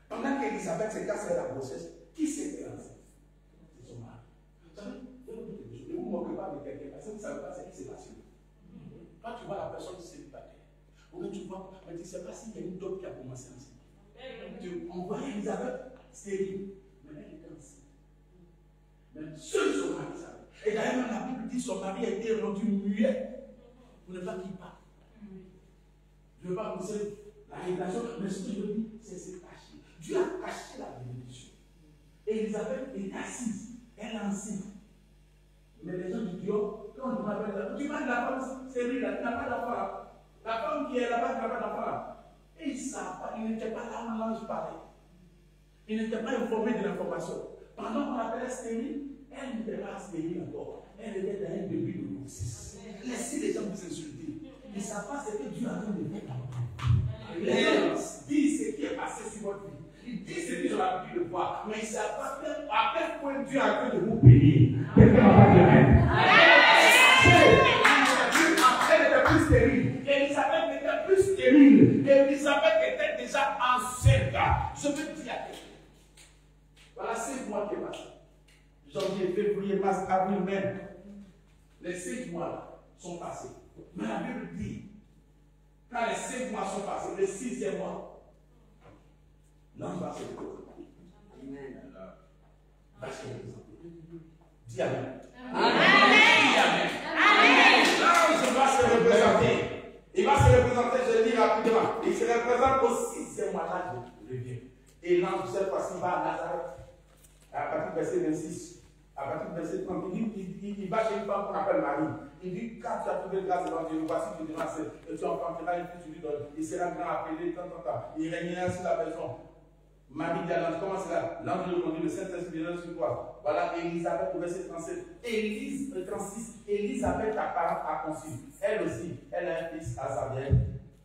Pendant qu'Elisabeth se cache la grossesse, qui s'est enceinte? C'est son mari. Vous savez, ne vous moquez pas de quelqu'un parce que vous ne savez pas ce qui s'est passé. Toi, tu vois la personne célibataire. Ou bien tu vois, mais tu ne sais pas s'il y a une dot qui a commencé enceinte. On voit Elisabeth stérile, mais elle était enceinte. Mais seul son mari savait. Et d'ailleurs, la Bible dit que son mari a été rendu muet pour ne pas qu'il parle. Je ne veux pas vous dire la révélation, mais ce que je dis, c'est se cacher. Dieu a caché la bénédiction. Elisabeth est assise, elle est enceinte. Mais les gens du Dieu, quand on m'appelle, tu vois la femme stérile, tu n'as pas d'enfant. La femme qui est là-bas, tu n'as pas d'enfant. Et ils ne savent pas, ils n'étaient pas là où l'ange parlait. Ils n'étaient pas informés de l'information. Pendant qu'on l'appelait stérile, elle n'était pas stérile encore. Elle était dans un début de grossesse. Laissez les gens vous insulter. Ils ne savent pas ce que Dieu a fait de faire. Les gens disent ce qui est passé sur votre vie. Ils disent ce qu'ils ont l'habitude de voir. Mais ils ne savent pas à quel point Dieu a fait de vous payer. Quelqu'un va pas dire rien. Elle était plus stérile. Elisabeth était plus stérile. Elisabeth était déjà enceinte. Je veux dire à quelqu'un. Voilà 5 mois qui est passé. Janvier, février, mars, avril, mai. Les 5 mois sont passés. Mais la Bible dit, quand les 5 mois sont passés, le 6e mois, l'ange va se représenter. Amen. Va se représenter. Dis Amen. Amen. Dis Amen. Amen. L'ange va se représenter. Il va se représenter, je le dis rapidement. Il se représente au 6e mois, là, je reviens. Et l'ange, cette fois-ci, va à Nazareth. À partir du verset 26. À partir du verset 30, il va chez une femme qu'on appelle Marie. Il dit, quand tu as trouvé grâce devant Dieu, voici que tu deviens enceinte. Et tu enfanteras une fille, tu lui donnes. Il sera grand appelé, tant. Il régnera sur la maison. Marie dit à l'ange, comment c'est là? L'ange lui répondit, le Saint-Esprit viendra sur toi. Voilà, Elisabeth au verset 37. 36, Elisabeth, ta parente, a conçu. Elle aussi, elle a un fils à sa mère.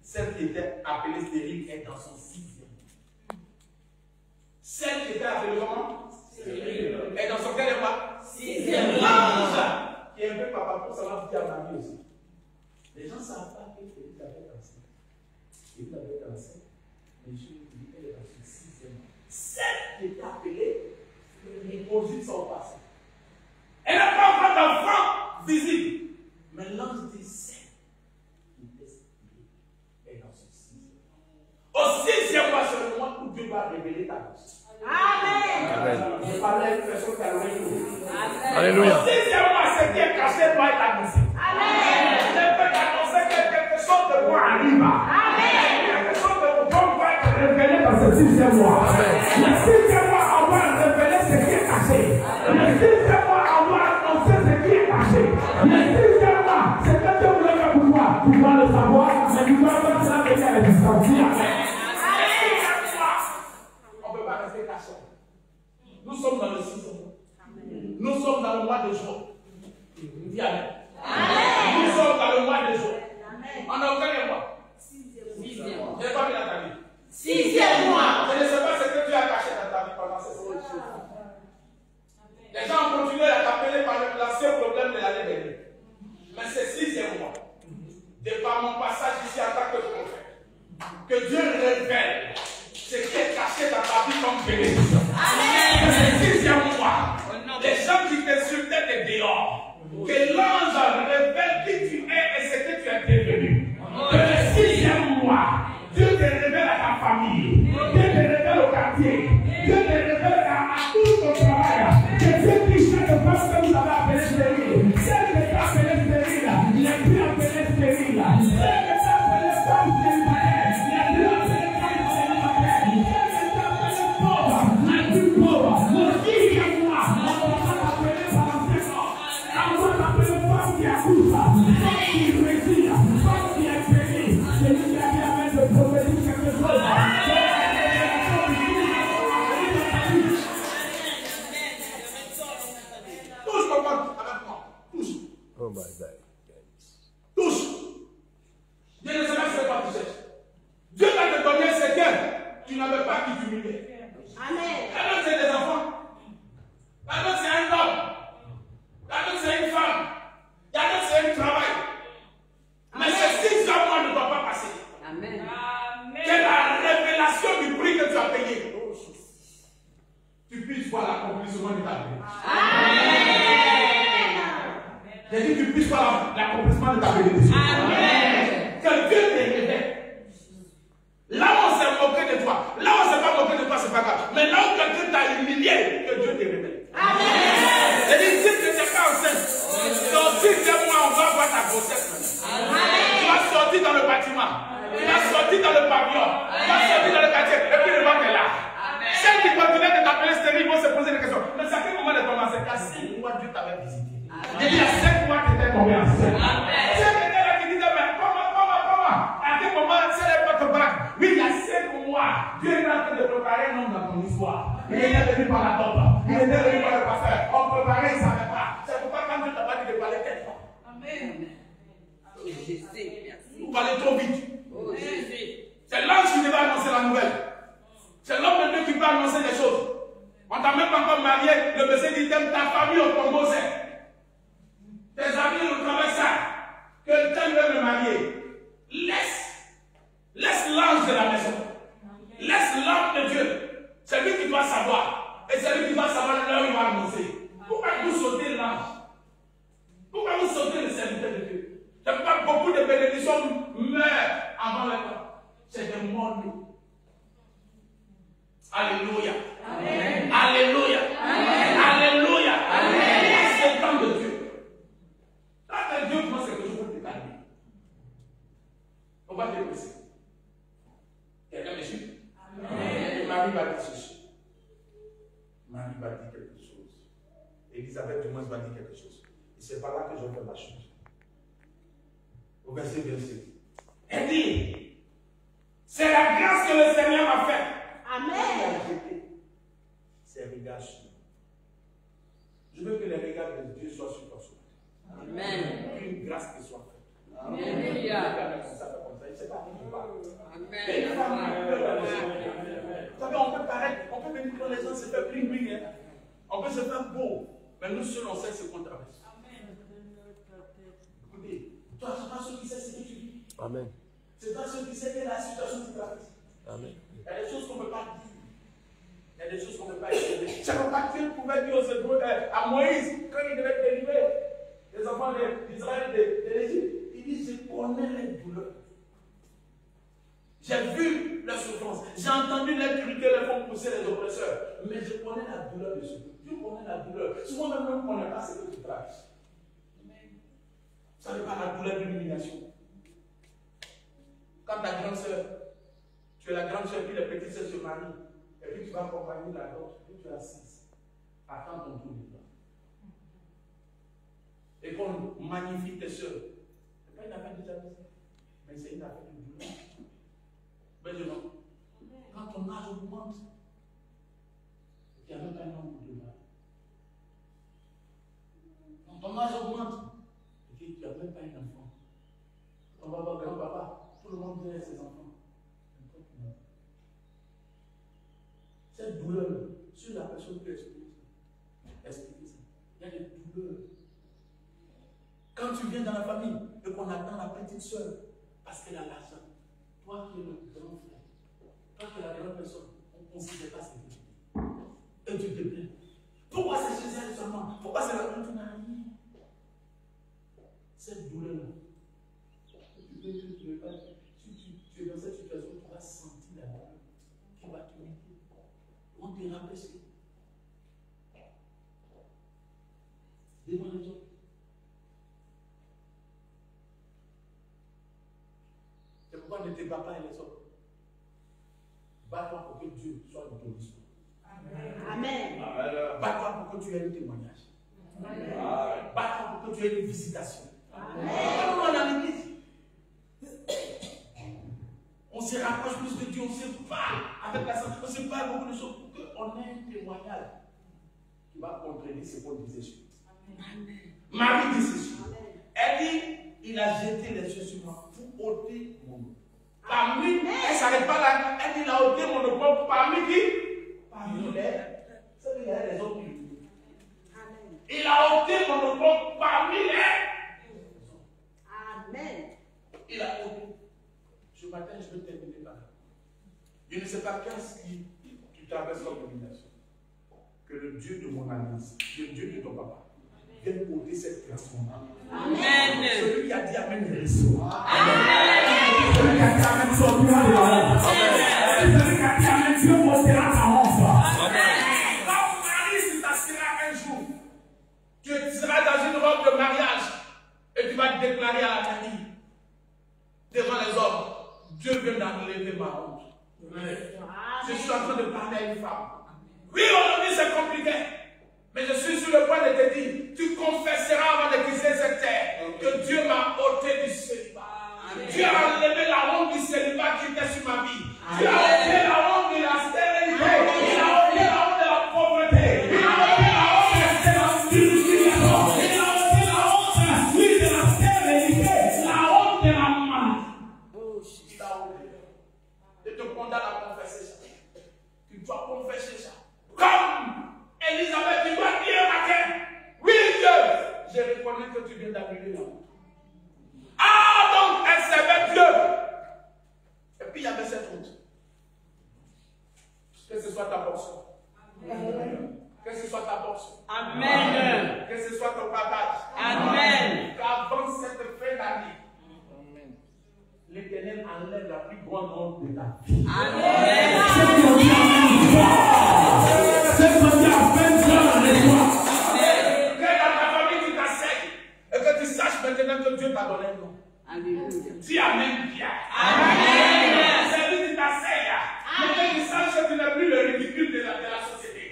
Celle qui était appelée stérile est dans son 6e. Celle qui était appelée comment? Et dans son quel mois? 6e mois. Qui est un peu papa pour ça va dire à Marie aussi. Les gens ne savent pas qu'Elisabeth est enceinte. Elisabeth est enceinte. Mais je lui dis qu'elle est dans son 6e mois. Celle qui est appelée, les conduits sont passés. Elle n'a pas encore d'enfant visible. Mais l'ange dit celle qui est dans son 6e mois. Au 6e mois, c'est le mois où Dieu va révéler ta grâce. Amen. Je parlais à une personne qui a le même. Alléluia. Au 6e mois, ce qui est caché doit être annoncé. Amen. Je peux t'annoncer que quelque chose de bon arrive. Amen. Quelque chose de bon va être révélé dans ce 6e mois. Le 6e mois, on va révéler ce qui est caché. Le 6e mois, on va annoncer ce qui est caché. Le 6e mois, c'est que Dieu voulait faire pour toi. Tu dois le savoir, mais tu dois faire cela venir à l'existence. Amen. Nous sommes dans le 6e mois. Nous sommes dans le mois de juin. Dis Amen. Nous sommes dans le mois de juin. On a aucun mois. 6e mois. Je n'ai pas vu la ta vie. 6e mois. Je ne sais pas ce que Dieu a caché dans ta vie. sont bénédictions. Que ce 6e mois, les gens qui t'insultaient de dehors, que l'ange révèle qui tu es et ce que tu es devenu. Que le 6e mois, Dieu te révèle à ta famille, Dieu te révèle au quartier, Dieu te révèle à tout ton travail. Que Dieu dit chaque femme que vous avez appelée stérile, celle que tu as appelée stérile, il n'est plus appelée stérile. Celle que tu as appelée femme célibataire, il n'est plus appelée femme célibataire. Celle que tu as appelée pauvre, il n'est plus pauvre. Le 6e mois, on va t'appeler par l'enseignement. On va t'appeler femme qui accouche, femme qui réussit, femme qui est bénie. Celui qui a bien fait de prophétiser quelque chose. Touche mon pote avec moi. Touche. Oh my God. Touche. Dieu ne sait pas ce que tu cherches. Dieu va te donner ce que tu n'avais pas qui t'humilier. Amen. Un autre, c'est des enfants. Un autre, c'est un homme. Un autre, c'est une femme. Un autre, c'est un travail. Mais ce 6 mois ne doit pas passer. Amen. C'est la révélation du prix que tu as payé. Tu puisses voir l'accomplissement de ta vie. J'ai dit que tu puisses voir l'accomplissement de ta bénédiction. Que Dieu te révèle. Là où on s'est moqué de toi, là où on ne s'est pas moqué de toi, c'est pas grave. Mais là où quelqu'un t'a humilié, que Dieu te révèle. J'ai dit, si tu n'es pas enceinte, dans 6e mois, on va voir ta grossesse. Tu vas sortir dans le bâtiment, tu vas sortir dans le pavillon, tu vas sortir dans le quartier, et puis le ventre est là. Celles qui continuent de t'appeler stérile vont se poser des questions. Mais c'est à quel moment de commencer? Qu'à 6 mois, Dieu t'avait visité. Et il y a 7 mois que tu étais tombé enceinte. Celles qui étaient là qui disaient, mais comment? À quel moment, c'est les potes bac? Oui, il y a 5 mois, Dieu est en train de préparer un homme dans ton histoire. Il était venu par la tombe, il était venu par le pasteur. On préparait, il ne savait pas. C'est pourquoi quand Dieu t'a pas dit de parler telle fois. Vous parlez trop vite. C'est l'ange qui va annoncer la nouvelle. C'est l'homme de Dieu qui va annoncer les choses. On t'a même pas encore marié. Le monsieur dit t'aimes ta famille au Congo, c'est. Tes amis au travail, ça. Quelqu'un veut me marier. Laisse l'ange de la maison. Laisse l'homme de Dieu. C'est lui qui doit savoir. Et c'est lui qui doit savoir l'heure où il va annoncer. Pourquoi vous sautez l'ange? Pourquoi vous sautez le serviteur de Dieu? C'est pas beaucoup de bénédictions meurent avant le temps. C'est des morts. Alléluia. Amen. Alléluia. Amen. Alléluia. Amen. C'est le temps de Dieu. Quand Dieu commence quelque chose, il faut te calmer. On va te laisser. Quelqu'un me suit? Amen. Marie va dire ceci. Marie va dire quelque chose. Elisabeth, du moins, va dire quelque chose. Et c'est par là que je vais faire la chose. Au verset 27. Elle dit, c'est la grâce que le Seigneur m'a faite. Amen. Ses regards sur nous. Je veux que les regards de Dieu soient sur toi. Amen. Qu'une grâce qui soit faite. Amen. Ça fait comme ça. Il ne sait pas qui parle. Amen. Vous savez, on peut paraître, on peut venir quand les gens se font bling. On peut se faire beau. Mais nous seuls, on sait ce qu'on traverse. Écoutez, toi, c'est pas ceux qui savent ce que tu vis. Amen. C'est pas ceux qui savent quelle est la situation que tu traverses. Amen. Il y a des choses qu'on ne peut pas dire. Il y a des choses qu'on ne peut pas exprimer. C'est pourquoi Dieu pouvait dire à Moïse, quand il devait délivrer les enfants d'Israël de l'Égypte, il dit, je connais les douleurs. J'ai vu leur souffrance. J'ai entendu les cris que les font pousser les oppresseurs. Mais je connais la douleur de ce peuple. Dieu connaît la douleur. Souvent même, on ne connaît pas ce que tu traverses. Ça n'est pas la douleur de l'humiliation. Quand ta grande soeur, tu es la grande soeur, puis les petites soeurs se marient, et puis tu vas accompagner la nôtre, puis tu es assise. Attends ton tour de temps. Et qu'on magnifie tes soeurs. Ce n'est pas une affaire de jalousie, mais c'est une affaire de douleur. Mais je non. Quand ton âge augmente, il y a même pas un nombre de mal. Quand ton âge augmente, il n'y a même pas un enfant. On va voir grand-papa. Tout le monde veut ses enfants. Cette douleur sur la personne qui explique ça. Il y a des douleurs. Quand tu viens dans la famille et qu'on attend la petite soeur parce qu'elle a l'argent, toi qui es le grand frère, toi qui es la grande personne, on ne considère pas ce que tu fais. tu te plains? Pourquoi c'est chez elle seulement? Pourquoi c'est la honte? Tu n'as rien. Cette douleur-là, si tu es dans cette situation, tu vas sentir la douleur qui va te mettre. On te rabaisse. Devant les autres. C'est pourquoi ne te bats pas les autres. Bats-toi pour que Dieu soit de ton discours. Amen. Bats-toi pour que tu aies le témoignage. Bats-toi pour que tu aies une visitation. On a l'église. On se rapproche plus de Dieu, on se parle avec la santé, on se parle beaucoup de choses pour qu'on ait un témoignage qui va contredire ce qu'on disait sur. Marie dit ceci. Elle dit, il a jeté les yeux sur moi pour ôter mon nom. Parmi, elle ne s'arrête pas là. Elle dit, il a ôté mon nom parmi qui? Parmi les autres. Il a ôté mon nom parmi les. Amen. Il a ôté. Ce matin, je vais terminer par là. Je ne sais pas qu'est-ce qui tu traverses comme domination. Que le Dieu de mon alliance, le Dieu de ton papa, vienne ôter cette transformation. Amen. Celui qui a dit Amen reçoit. Amen. Celui qui a dit Amen sortira de la honte. Amen. Celui qui a dit Amen Dieu montrera ta honte. Amen. Quand Marie se t'assira un jour, tu seras dans une robe de mariage et tu vas te déclarer à la famille devant les hommes. Dieu vient d'enlever ma honte. Je suis en train de parler à une femme. Oui, aujourd'hui c'est compliqué. Mais je suis sur le point de te dire, tu confesseras avant de quitter cette terre que Dieu m'a ôté du célibat. Dieu a enlevé la honte du célibat qui était sur ma vie. Dieu a ôté la honte de la stérilité. Il a ôté la honte de la pauvreté. Il a ôté la honte de la stupidité. Il a ôté la honte de la stérilité. La honte de la maladie. Il a ôté. Je te condamne à confesser ça. Tu dois confesser ça. Comme Elisabeth, tu dois dire matin, oui Dieu, je reconnais que tu viens d'annuler la honte. Ah donc elle servait Dieu. Et puis il y avait cette honte. Que ce soit ta portion. Que ce soit ta portion. Amen. Que ce soit ton partage. Amen. Qu'avant cette fin d'année, l'Éternel enlève la plus grande honte de ta vie. Amen. C'est ce qui a fait dans les joies. Que dans ta famille tu t'asseyes et que tu saches maintenant que Dieu t'a donné un nom. Alléluia. Dis Amen, Pierre. Amen. C'est lui qui t'asseye. Mais que tu saches que tu n'es plus le ridicule de la société.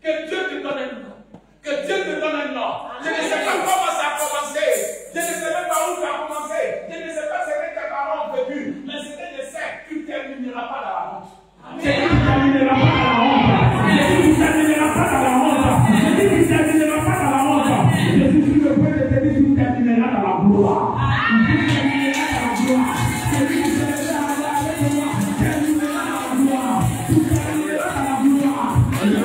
Que Dieu te donne un nom. Que Dieu te donne un nom. Je ne sais pas comment ça a commencé. Je ne sais même pas où ça a commencé. Je ne sais pas ce que tes parents ont vécu. Mais ce que je sais, tu ne termineras pas dans la honte. Tu ne termineras pas dans la honte. Tu ne termineras pas dans la honte. Tu ne termineras pas dans la honte. Je suis sur le point de te dire, tu termineras dans la gloire. Tu termineras dans la gloire. Celui qui se lèvera avec moi terminera dans la gloire. Tu termineras dans la gloire. Là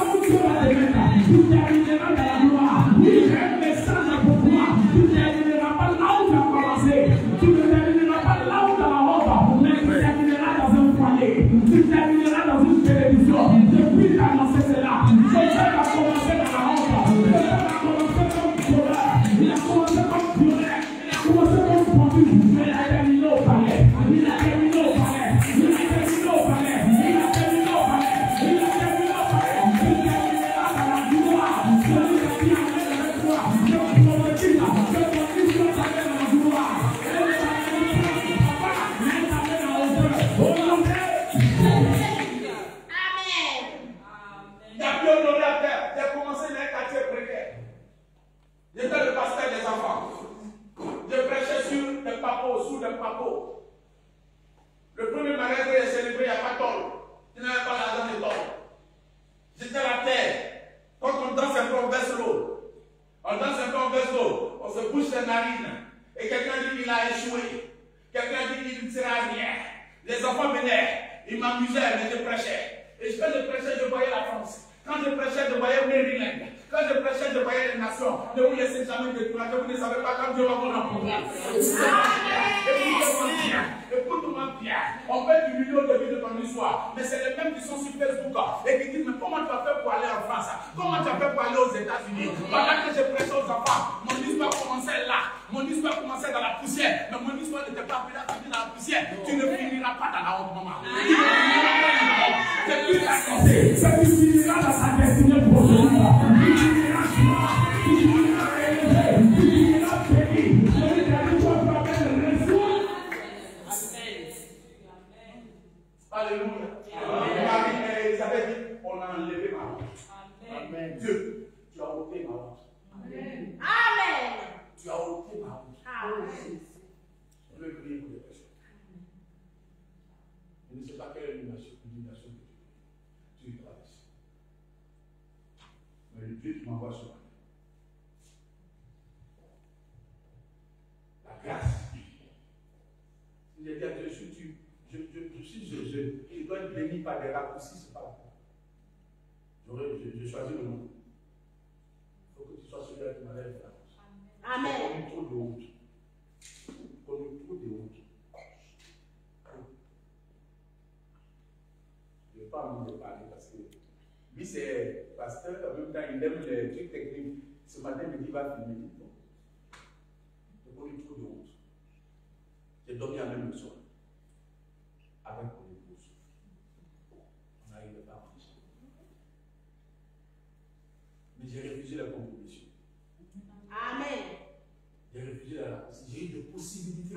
où Dieu va te mettre, tu termineras dans la gloire. Oui, j'ai un message pour toi. Tu ne termineras pas là où tu as commencé. Tu ne termineras pas là où tu as la honte. Mais tu termineras dans un foyer. Tu termineras dans une télévision. Depuis ta lancée, c'est là. Joseph a commencé dans la honte. Joseph a commencé comme voleur. Il a commencé comme violeur. Il a commencé comme pendu. Mais il a terminé au palais. Il a terminé au palais. Il a terminé au palais. Il a terminé au palais. Il a terminé au palais. Il terminera dans la gloire. Celui qui a dit Amen avec toi. Je vous promets là. Je vous dis que tu as dans la gloire. Elle est dans la hauteur. Au nom de il a pu honorer la terre. J'ai commencé dans un quartier précaire. J'étais le pasteur des enfants. Je prêchais sur des papeaux, sous des papeaux. Le premier mariage que j'ai célébré, il n'y a pas de tôle. Je n'avais pas l'argent de tôle. J'étais à la terre. Quand on danse un peu, on verse l'eau. On danse un peu, on verse l'eau. On se bouche les narines. Et quelqu'un dit qu'il a échoué. Quelqu'un dit qu'il ne sera rien. Les enfants venaient. Ils m'amusaient, mais je prêchais. Et quand je prêchais, je voyais la France. Quand je prêchais, je voyais Maryland. Quand je prêchais, je voyais les nations. Ne vous laissez jamais décourager. Vous ne savez pas quand Dieu va vous rencontrer. Écoute-moi bien. On fait du million de vues de ton histoire. Mais c'est les mêmes qui sont sur Facebook et qui disent, mais comment tu as fait pour aller en France? maman. C'est plus ta santé. C'est plus tu iras dans sa destinée pour venir. Tu iras joie. Tu iras élevé. Tu iras béni. Celui qui a dit toi, tu vas faire le ressources. Alléluia. Marie et Elisabeth dit, on a enlevé ma honte. Amen. Dieu, tu as ôté ma honte. Amen. Tu as ôté ma honte. Amen. Je vais prier pour les personnes. Je ne sais pas quelle illumination que tu traverses. Mais le Dieu qui m'envoie sur la grâce. Il a dit à Dieu, je dois être béni par des raccourcis, c'est pas la peine. Je choisis le nom. Il faut que tu sois celui-là qui m'enlève de la honte. Amen. On a trop de honte. On a trop de honte. Je ne vais pas envie de parler parce que lui, c'est pasteur, en même temps, il aime les trucs techniques. Ce matin, il me dit, va filmer. Donc, on a trop de honte. J'ai dormi à même le soir avec mon épouse. On n'arrivait pas à manger. Mais j'ai refusé la compromission. Amen. J'ai refusé la compromission. J'ai eu des possibilités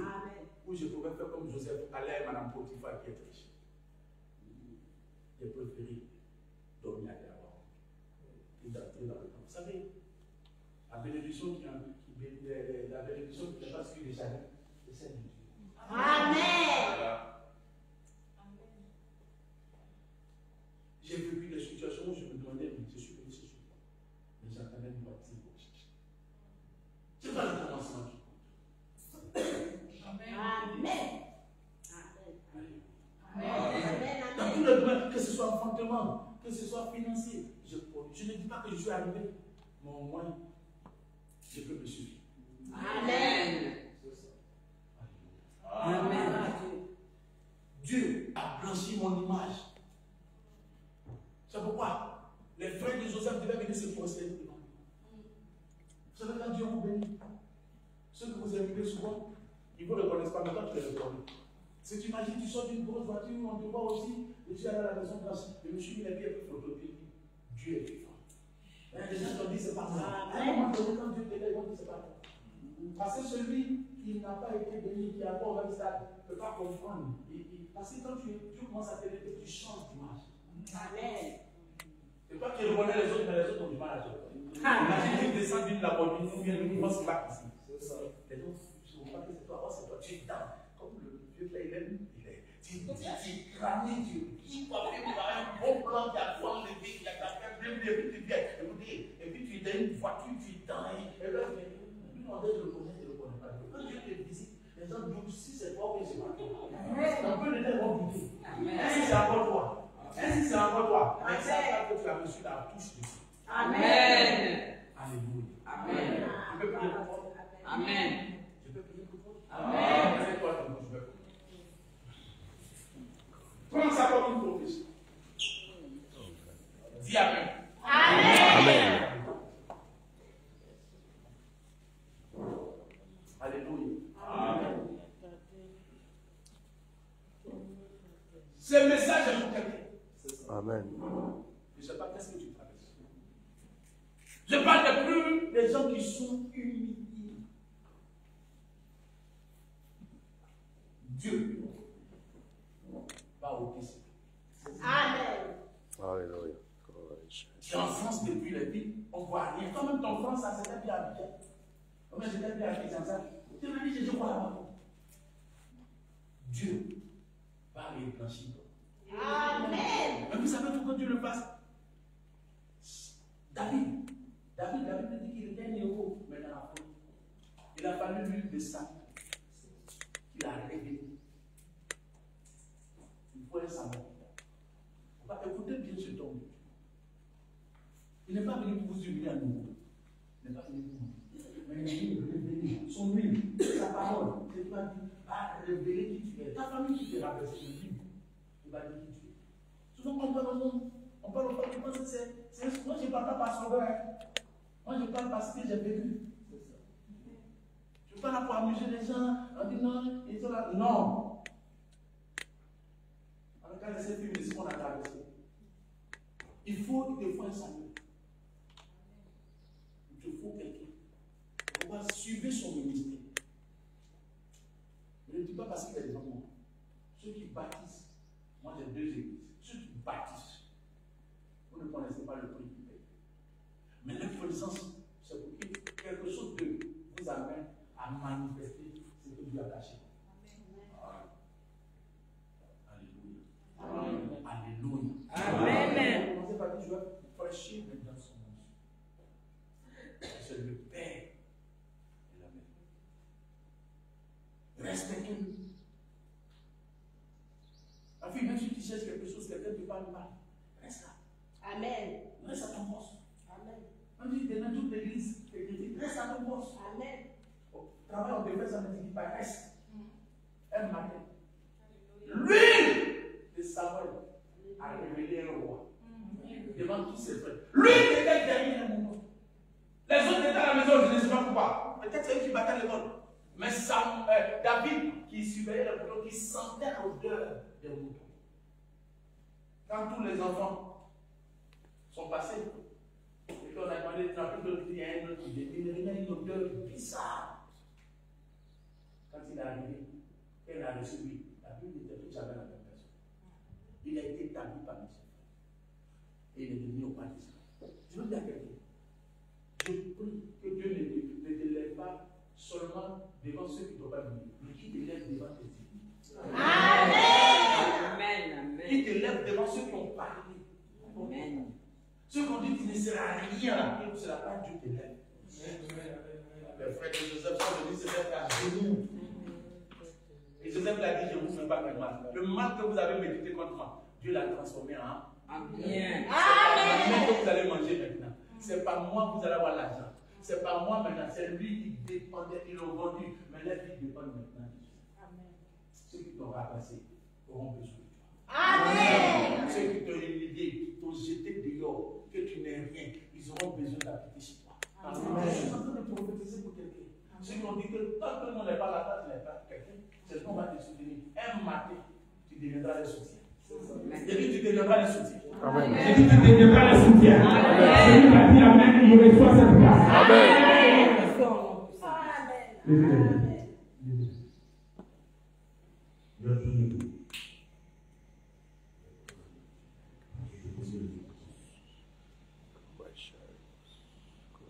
où je pouvais faire comme Joseph, aller à Madame Potiphar qui est riche. J'ai préféré dormir à Gawa et d'entrer dans le temps. Vous savez, la bénédiction qui n'est pas ce qu'il est jamais, c'est celle de Dieu. Amen. Voilà. J'ai vécu des situations où je me demandais, mais je suis venu chez moi. Mais j'entendais une voix dire, c'est pas le commencement qui compte. Amen. Amen. Dans tous les domaines, que ce soit enfantement, que ce soit financier, je ne dis pas que je suis arrivé, mais au moins, je peux me suivre. Amen. Amen. Dieu a blanchi mon image. C'est pourquoi les frères de Joseph devaient venir se prosterner devant lui. Vous savez, quand Dieu vous bénit, ceux que vous aimez souvent, ils ne vous reconnaissent pas, mais quand tu les reconnais. Si tu imagines, tu sors d'une grosse voiture, on te voit aussi, et tu es allé à la maison blanche, et monsieur, il a bien fait photographier. Dieu est vivant. Les gens te disent, c'est pas ça. À un moment donné, quand Dieu te dit, ils vont dire, c'est pas ça. Parce que celui qui n'a pas été béni, qui est encore au même stade, ne peut pas comprendre. Parce que quand tu commences à t'élever, tu changes d'image. Amen. C'est pas qu'il reconnaît les autres, mais les autres ont du mal à te reconnaître. Imagine qu'il descend d'une Lamborghini ou bien une grosse plaque ici. Les autres, je ne vois pas que c'est toi, c'est toi, tu es dedans. Comme le vieux là, il est tu es cramé, tu es coiffé par un bon plan qui a trois levé, qui a ta tête, et puis tu viens, et puis tu es dans une voiture, tu es dans, et là, lui, on doit te reconnaître, tu ne le connais pas. Quand Dieu te visite, les gens disent, si c'est toi, oui, c'est pas toi. On peut le dire, on peut dire. Ainsi, c'est encore toi. Ainsi, c'est encore toi. Mais ça, que tu as reçu la touche de Dieu. Amen. Alléluia. Amen. Je peux prier pour toi. Amen. Je peux prier pour toi. Amen. C'est toi, je peux prier. Prends ça comme une prophétie. Dis Amen. Amen. Alléluia. Amen. Ce message est pour quelqu'un. Amen. Je ne sais pas qu'est-ce que tu traverses. Je parle de plus des gens qui sont humiliés. Dieu va ôter ça. Amen. Alléluia. Tu es en France depuis la vie, on ne voit rien. Toi-même, ton France, ça s'était bien habillé. Moi, j'étais bien habillé dans ça. Tu me dis, je vois là-bas. Dieu va les blanchir. Amen. Mais vous savez pourquoi Dieu le passe? David dit qu'il était un héros, mais dans la folie. Il a fallu l'huile de sang. Il a révélé. Il faut un sang. Écoutez bien ce ton. Il n'est pas venu pour vous humilier à nouveau. Il n'est pas venu pour vous. Mais il est venu révéler son huile, sa parole. C'est toi qui va révéler qui tu es. Ta famille qui te rappelle, c'est lui. Il va dire qui tu es. Souvent, quand on parle au fait, je pense que c'est. Moi, je ne parle pas par sauveur. Moi, je parle parce que j'ai vécu. Je ne suis pas là pour amuser les gens. On dit non, ils sont là. Non. Dans le cas de cette féministe qu'on a traversé, il faut des fois un salut. Il te faut quelqu'un. On va suivre son ministère. Je ne dis pas parce qu'il y a des enfants. Ceux qui bâtissent, moi j'ai 2 églises. Ceux qui bâtissent, vous ne connaissez pas le prix qu'ils payent. Mais l'influence, c'est pour que quelque chose de vous amène à manifester ce que Dieu a caché. Alléluia. Alléluia. Amen. Commencez par dire, je vais prêcher maintenant son nom. C'est le Père et la Mère. Respectez-le. La fille, même si tu cherches quelque chose, quelqu'un te parle mal, reste là. Amen. Reste à ton poste. Amen. On dit, dans toute l'église, reste à ton poste. Amen. Au travail, on devrait s'en dire, pas reste. Un matin. L'huile de Samuel a révélé un roi. Devant tous ses frères. Lui était derrière le monde. Les autres étaient à la maison, je ne sais pas pourquoi. Peut-être c'est eux qui battaient les moutons. Mais David, qui surveillait les moutons, qui sentait l'odeur des moutons. Quand tous les enfants sont passés, et qu'on a demandé de trapper d'autres, il y a un autre qui dit, il y a une odeur bizarre. Quand il est arrivé, elle a reçu lui. La Bible n'était plus jamais la même personne. Il a été établi parmi ses frères. Et il est devenu au pas d'Israël. Je veux dire à quelqu'un, je prie que Dieu ne te lève pas seulement devant ceux qui ne doivent pas venir, mais qui te lève devant tes ennemis. Amen. Qui te lève devant ceux qui ont parlé. Amen. Ceux qui ont dit qu'il ne sera rien, et ne sera pas Dieu te lève. Les frères de Joseph sont venus se mettre à genoux. Et Joseph l'a dit, je ne vous fais pas de mal. Le mal que vous avez médité contre moi, Dieu l'a transformé en bien. Amen. Que vous allez manger maintenant. C'est pas moi que vous allez avoir l'argent. C'est pas moi maintenant. C'est lui qui dépendait. Ils l'ont vendu. Mais la vie dépend maintenant de Dieu. Amen. Ceux qui t'ont rabassé auront besoin de toi. Amen. Ceux qui t'ont humilié, qui t'ont jeté dehors, que tu n'es rien, ils auront besoin d'habiter chez toi. Amen. Je suis en train de prophétiser pour quelqu'un. Ceux qui ont dit que tant que le monde n'est pas là, tu n'es pas quelqu'un. C'est ce qu'on va te soutenir. Un matin, tu deviendras le soutien. J'ai dit tu deviendras le soutien. Amen. J'ai dit tu deviendras le soutien. Celui qui a dit Amen, il reçoit cette grâce. Amen.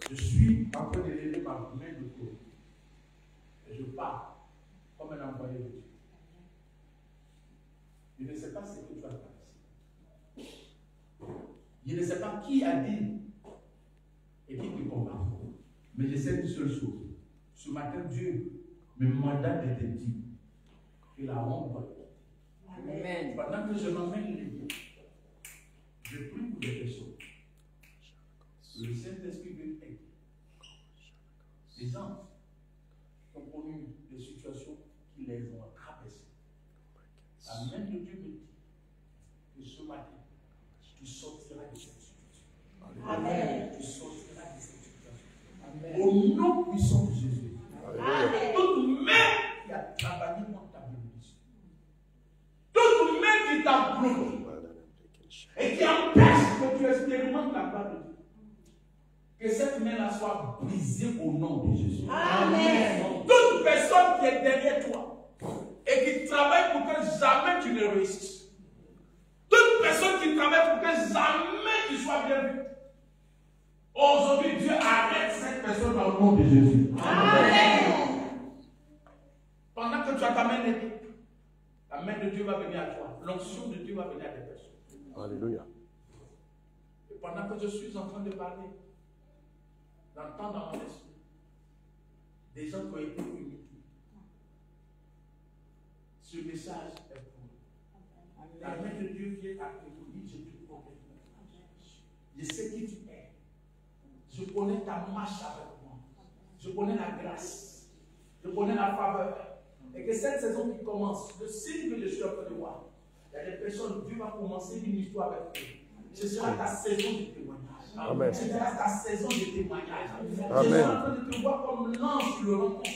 Je suis en train de lever ma main de Dieu. Et je pars comme un envoyé de Dieu. Je ne sais pas ce que tu as traversé. Je ne sais pas qui a dit et qui te combat. Mais je sais une seule chose. Ce matin, Dieu me mandate de te dire que la honte va. Amen. Pendant que je m'emmène les dieux, je prie pour des personnes. Le Saint-Esprit veut aider. Les gens ont connu des situations qui les ont traversées. La main de Dieu me dit que ce matin, tu sortiras de cette situation. Amen. Tu sortiras de cette situation. Amen. Au nom puissant de Jésus. Amen. Toute main qui a travaillé dans ta bénédiction, toute main qui t'a bloqué et qui empêche que tu expérimentes la part de Dieu, que cette main-là soit brisée au nom de Jésus. Amen. Toute personne qui est derrière toi et qui travaille pour que jamais tu ne réussisses. Toute personne qui travaille pour que jamais tu sois bien vu. Aujourd'hui, Dieu arrête cette personne dans le nom de Jésus. Amen. Pendant que tu as ta main levée, la main de Dieu va venir à toi. L'onction de Dieu va venir à des personnes. Alléluia. Et pendant que je suis en train de parler, j'entends dans mon esprit des gens qui ont été unis. Ce message est pour eux. La main de Dieu vient à te dire, je te connais. Je sais qui tu es. Je connais ta marche avec moi. Je connais la grâce. Je connais la faveur. Et que cette saison qui commence, le signe que je suis en train de voir, il y a des personnes, Dieu va commencer une histoire avec eux. Ce sera ta saison de témoignage. Amen. Ce sera ta saison de témoignage. Amen. Je suis en train de te voir comme l'ange qui le rencontre.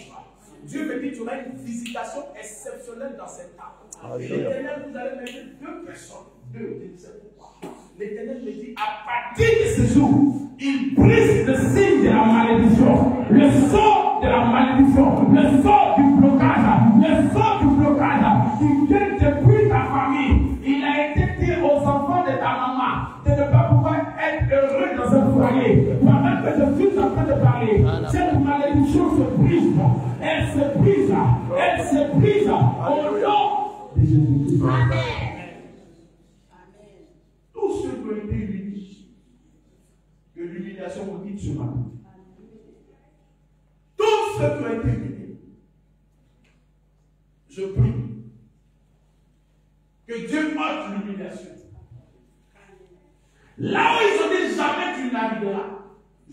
Dieu me dit que tu auras une visitation exceptionnelle dans cette table. L'Éternel, vous allez mettre deux personnes. Deux, je ne sais pourquoi. L'Éternel me dit, à partir de ce jour, il brise le signe de la malédiction, le sort de la malédiction, le sort du blocage qui vient depuis ta famille. Il a été dit aux enfants de ta maman de ne pas pouvoir être heureux dans un foyer. Pendant que je suis en train de parler, cette malédiction se brise. Elle se brise. Elle se brise au nom de Jésus. Amen. Tous ceux qui ont été humiliés, que l'humiliation vous quitte ce matin. Tous ceux qui ont été humiliés, je prie que Dieu ôte l'humiliation. Là où ils ont dit jamais tu n'arriveras,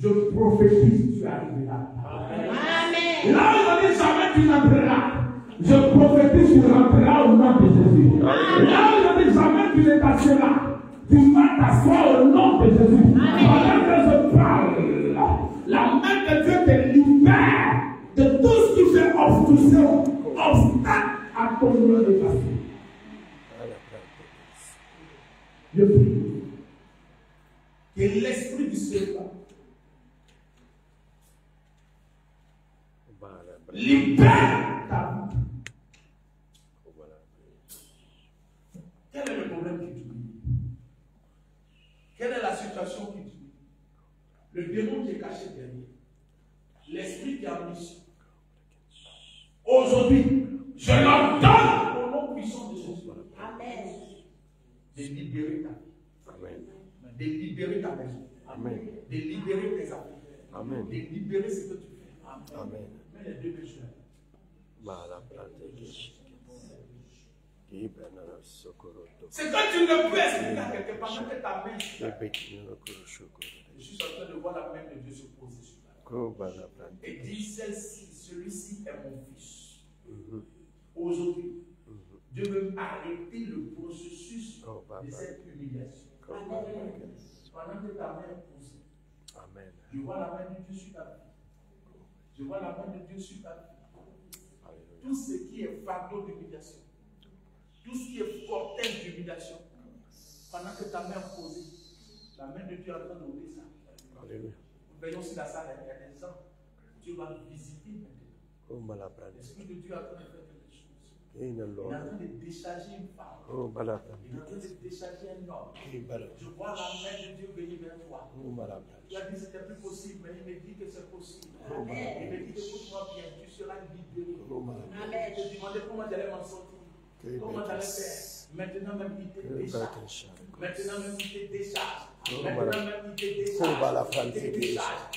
je prophétise tu arriveras. Amen. Là où ils ont dit jamais tu n'entreras, je prophétise tu rentreras au nom de Jésus. Amen. Là où ils ont dit jamais tu ne t'asseoiras, tu vas t'asseoir au nom de Jésus. Pendant que je parle, la main de Dieu te libère de tout ce qui fait obstruction, obstacle à ton nom de passer. Je prie que l'esprit du Seigneur libère ta vie. Quel est le problème qui te lie? Quelle est la situation qui te lie? Le démon qui est caché derrière. L'esprit qui a mission. Aujourd'hui, je l'ordonne au nom puissant de Jésus. Amen. De libérer ta vie. Amen. De libérer ta maison. Amen. De libérer tes affaires. Amen. De libérer ce que tu fais. Amen. Mais les deux pécheurs. C'est quand tu ne peux expliquer à quelqu'un pendant que ta main. Je suis en train de voir la main de Dieu se poser sur la main. Et dit celle-ci, celui-ci est mon fils. Aujourd'hui, Dieu veut arrêter le processus de cette humiliation. Pendant que ta main est posée, je vois la main de Dieu sur ta vie. Je vois la main de Dieu sur ta vie. Tout ce qui est fardeau d'humiliation, tout ce qui est cortège d'humiliation, pendant que ta main est posée, la main de Dieu est en train d'ouvrir ça. Alléluia. Voyons si la salle il y a des gens, Dieu va visiter maintenant. L'Esprit de Dieu est en train de faire quelque chose. Il est en train de décharger une femme. Il est en train de décharger un homme. Je vois la main de Dieu venir vers toi. Il a dit que c'était plus possible, mais il me dit que c'est possible. Il me dit que écoute-moi bien, tu seras libéré. Je te demandais comment j'allais m'en sortir. Comment j'allais faire. Maintenant même il te décharge. Maintenant même il te décharge. Maintenant même il te décharge.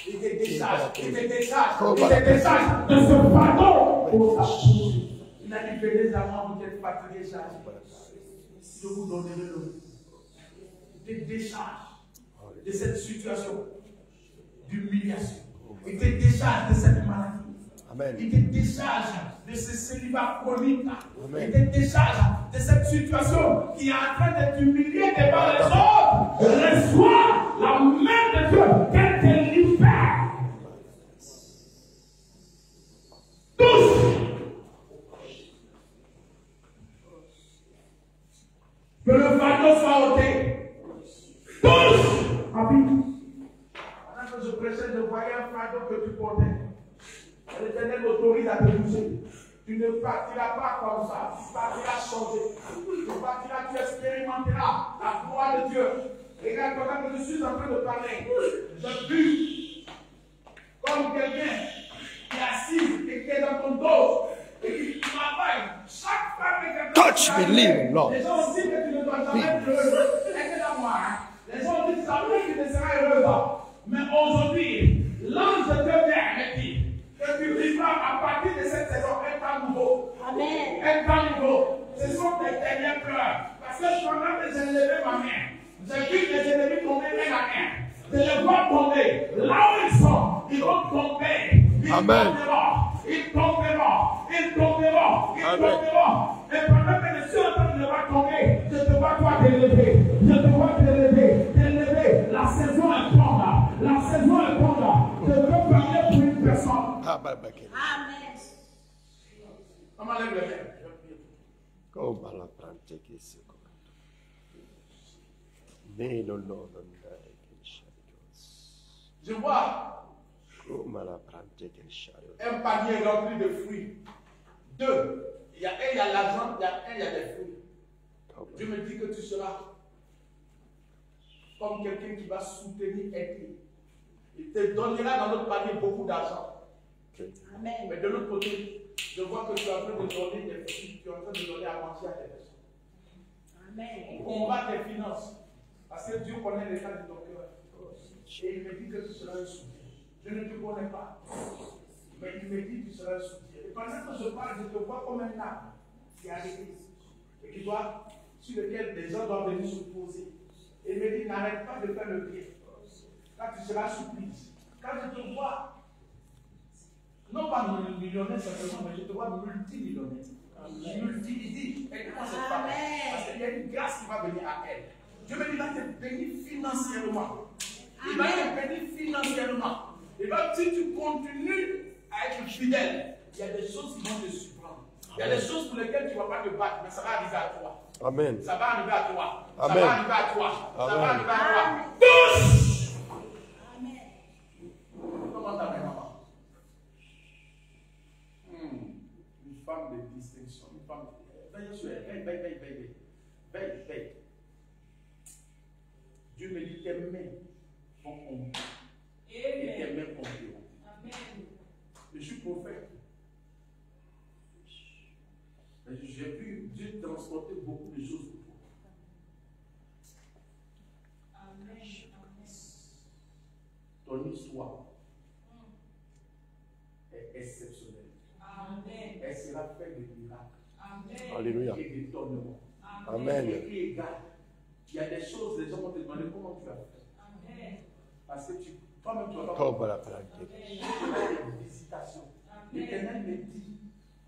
Il te décharge. Il te décharge. Il te décharge. Il te décharge de ce fardeau pour sa bouche. Il a dit que les amants vous êtes fatigués, chargés. Je vous donnerai le nom. Il te décharge de cette situation d'humiliation. Il te décharge de cette maladie. Amen. Il te décharge de ce célibat chronique. Il te décharge de cette situation qui est en train d'être humiliée devant les autres. Reçois la main de Dieu qu'elle te libère. Tous. Que le fardeau soit ôté. Tous. Habite. Pendant que je prêchais, je voyais un fardeau que tu portais. L'Éternel t'autorise à te bouger. Tu ne partiras pas comme ça. Tu partiras changer. Tu partiras, tu expérimenteras la gloire de Dieu. Regarde, pendant que je suis en train de parler, je vis comme quelqu'un qui est assis et qui est dans ton dos et qui travaille. Chaque fois que quelqu'un touch me, leave, Lord. Les gens disent que tu ne dois jamais être heureux. Écoute-moi. Les gens disent jamais que tu ne seras heureux. Mais aujourd'hui, l'ange de Dieu vient avec lui. Que tu vivras à partir de cette saison un temps nouveau. Amen. Un temps nouveau. Ce sont tes derniers pleurs. Parce que pendant que j'ai levé ma main, j'ai vu les ennemis tomber main à main. Je les vois tomber. Là où ils sont, ils vont tomber. Ils tomberont. Ils tomberont. Ils tomberont. Ils tomberont. Et pendant que je suis en train de les voir tomber, je te vois toi t'élever. Je te vois t'élever. T'élever. La saison est bonne. La saison est bonne. Je veux parler pour une personne. Amen. Comment lève le main? Come la prante che si corre. Meno non andai che chariot. Je vois Come la prante che chariot. un panier rempli de fruits. Deux. Il y a l'argent, il y a des fruits. Je me dis que tu seras comme quelqu'un qui va soutenir aider. Il te donnera dans notre panier beaucoup d'argent. Amen. Mais de l'autre côté, je vois que tu es en train de donner des fruits, tu es en train de donner à manger à des personnes. Amen. Combat tes finances. Parce que Dieu connaît l'état de ton cœur. Et il me dit que tu seras un soutien. Je ne te connais pas. Mais il me dit que tu seras un soutien. Et pendant que je parle, je te vois comme un arbre qui est arrêté. Et qui doit, sur lequel des gens doivent venir se poser. Et il me dit, n'arrête pas de faire le bien. Quand tu seras surprise. Quand je te vois, non pas millionnaire simplement, mais je te vois multimillionnaire. Multi-dit. Aide-moi cette femme. Parce qu'il y a une grâce qui va venir à elle. Dieu me dit, il va te bénir financièrement. Il va te bénir financièrement. Et donc, si tu continues à être fidèle, il y a des choses qui vont te surprendre. Il y a des choses pour lesquelles tu ne vas pas te battre, mais ça va arriver à toi. Amen. Ça va arriver à toi. Ça Amen. va arriver à toi. Ça va Amen. arriver à toi. Tous! Amen. Comment t'appelles, maman? Une femme de distinction. Une femme de... Veille sur elle. Veille. Dieu me dit tes mains vont tomber. Et tes mains tomberont. Amen. Je suis prophète. J'ai vu Dieu transporter beaucoup de choses pour toi. Amen. Ton histoire est exceptionnelle. Amen. Elle sera faite de miracles. Amen. Alléluia. Et d'étonnements. Amen. Et égal. Il y a des choses, les gens vont te demander comment tu as fait. Amen. Parce que toi-même, tu vas pas. Comme la prante. Des visitations. L'Éternel me dit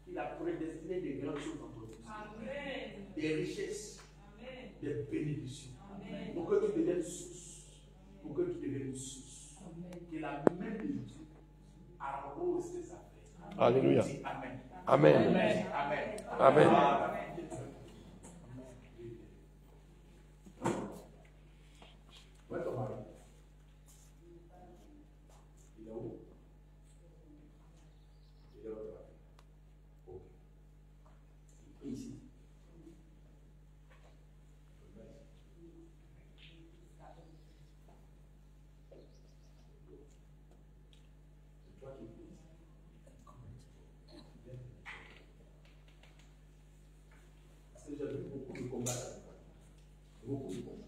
qu'il a prédestiné des grandes choses dans ton vie. Amen. Des richesses, Amen. des bénédictions. Amen. Pour que tu deviennes source. Pour que tu deviennes une source. Que la main de Dieu arrose tes affaires. Alléluia. Dis Amen. Amen. Amen. Amen. Amen. Amen. Où est ton mari? Il est où? Il est au travail. Ok. Ici. C'est toi qui pries. Parce que j'ai vu beaucoup de combats. Beaucoup de combats.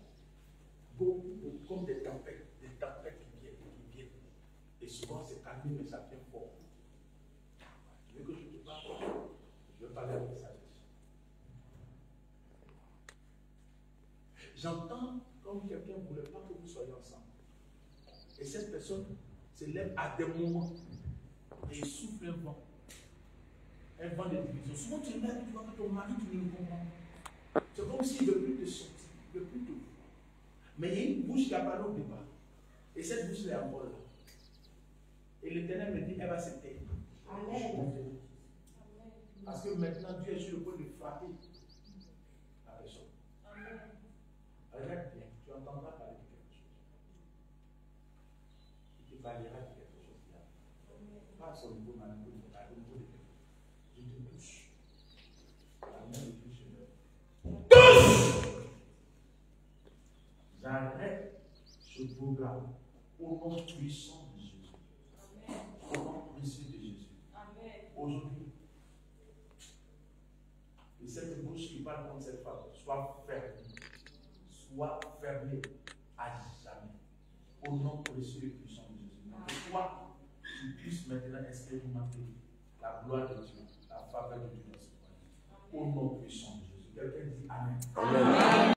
Beaucoup, comme des tempêtes qui viennent. Et souvent c'est calme, mais ça vient fort. Tu veux que je te parle? Je veux parler avec sagesse. J'entends comme quelqu'un ne voulait pas que vous soyez ensemble. Et cette personne se lève à des moments et il souffle un vent de division. Souvent tu lèves, tu vois que ton mari, tu ne le comprends pas. C'est comme s'il ne veut plus te sortir, il ne veut plus te voir. Mais il y a une bouche qui a parlé au départ. Et cette bouche est encore là. Et l'Éternel me dit, elle va se taire. Amen. Parce que maintenant, Dieu est sur le point de frapper la personne. Amen. Regarde bien, tu entendras parler de quelque chose. Il te parlera de quelque chose. Pas à son niveau, mais au niveau de quelque chose. Je te touche. La main de Dieu se lève. Touche! J'arrête ce programme au nom puissant de Jésus. Amen. Au nom précieux de Jésus. Amen. Aujourd'hui, et cette bouche qui parle contre cette femme soit fermée à jamais. Au nom précieux et puissant de Jésus. Que toi, tu puisses maintenant expérimenter la gloire de Dieu, la faveur de Dieu dans ce point. Au nom puissant de Jésus. Quelqu'un dit Amen. Amen.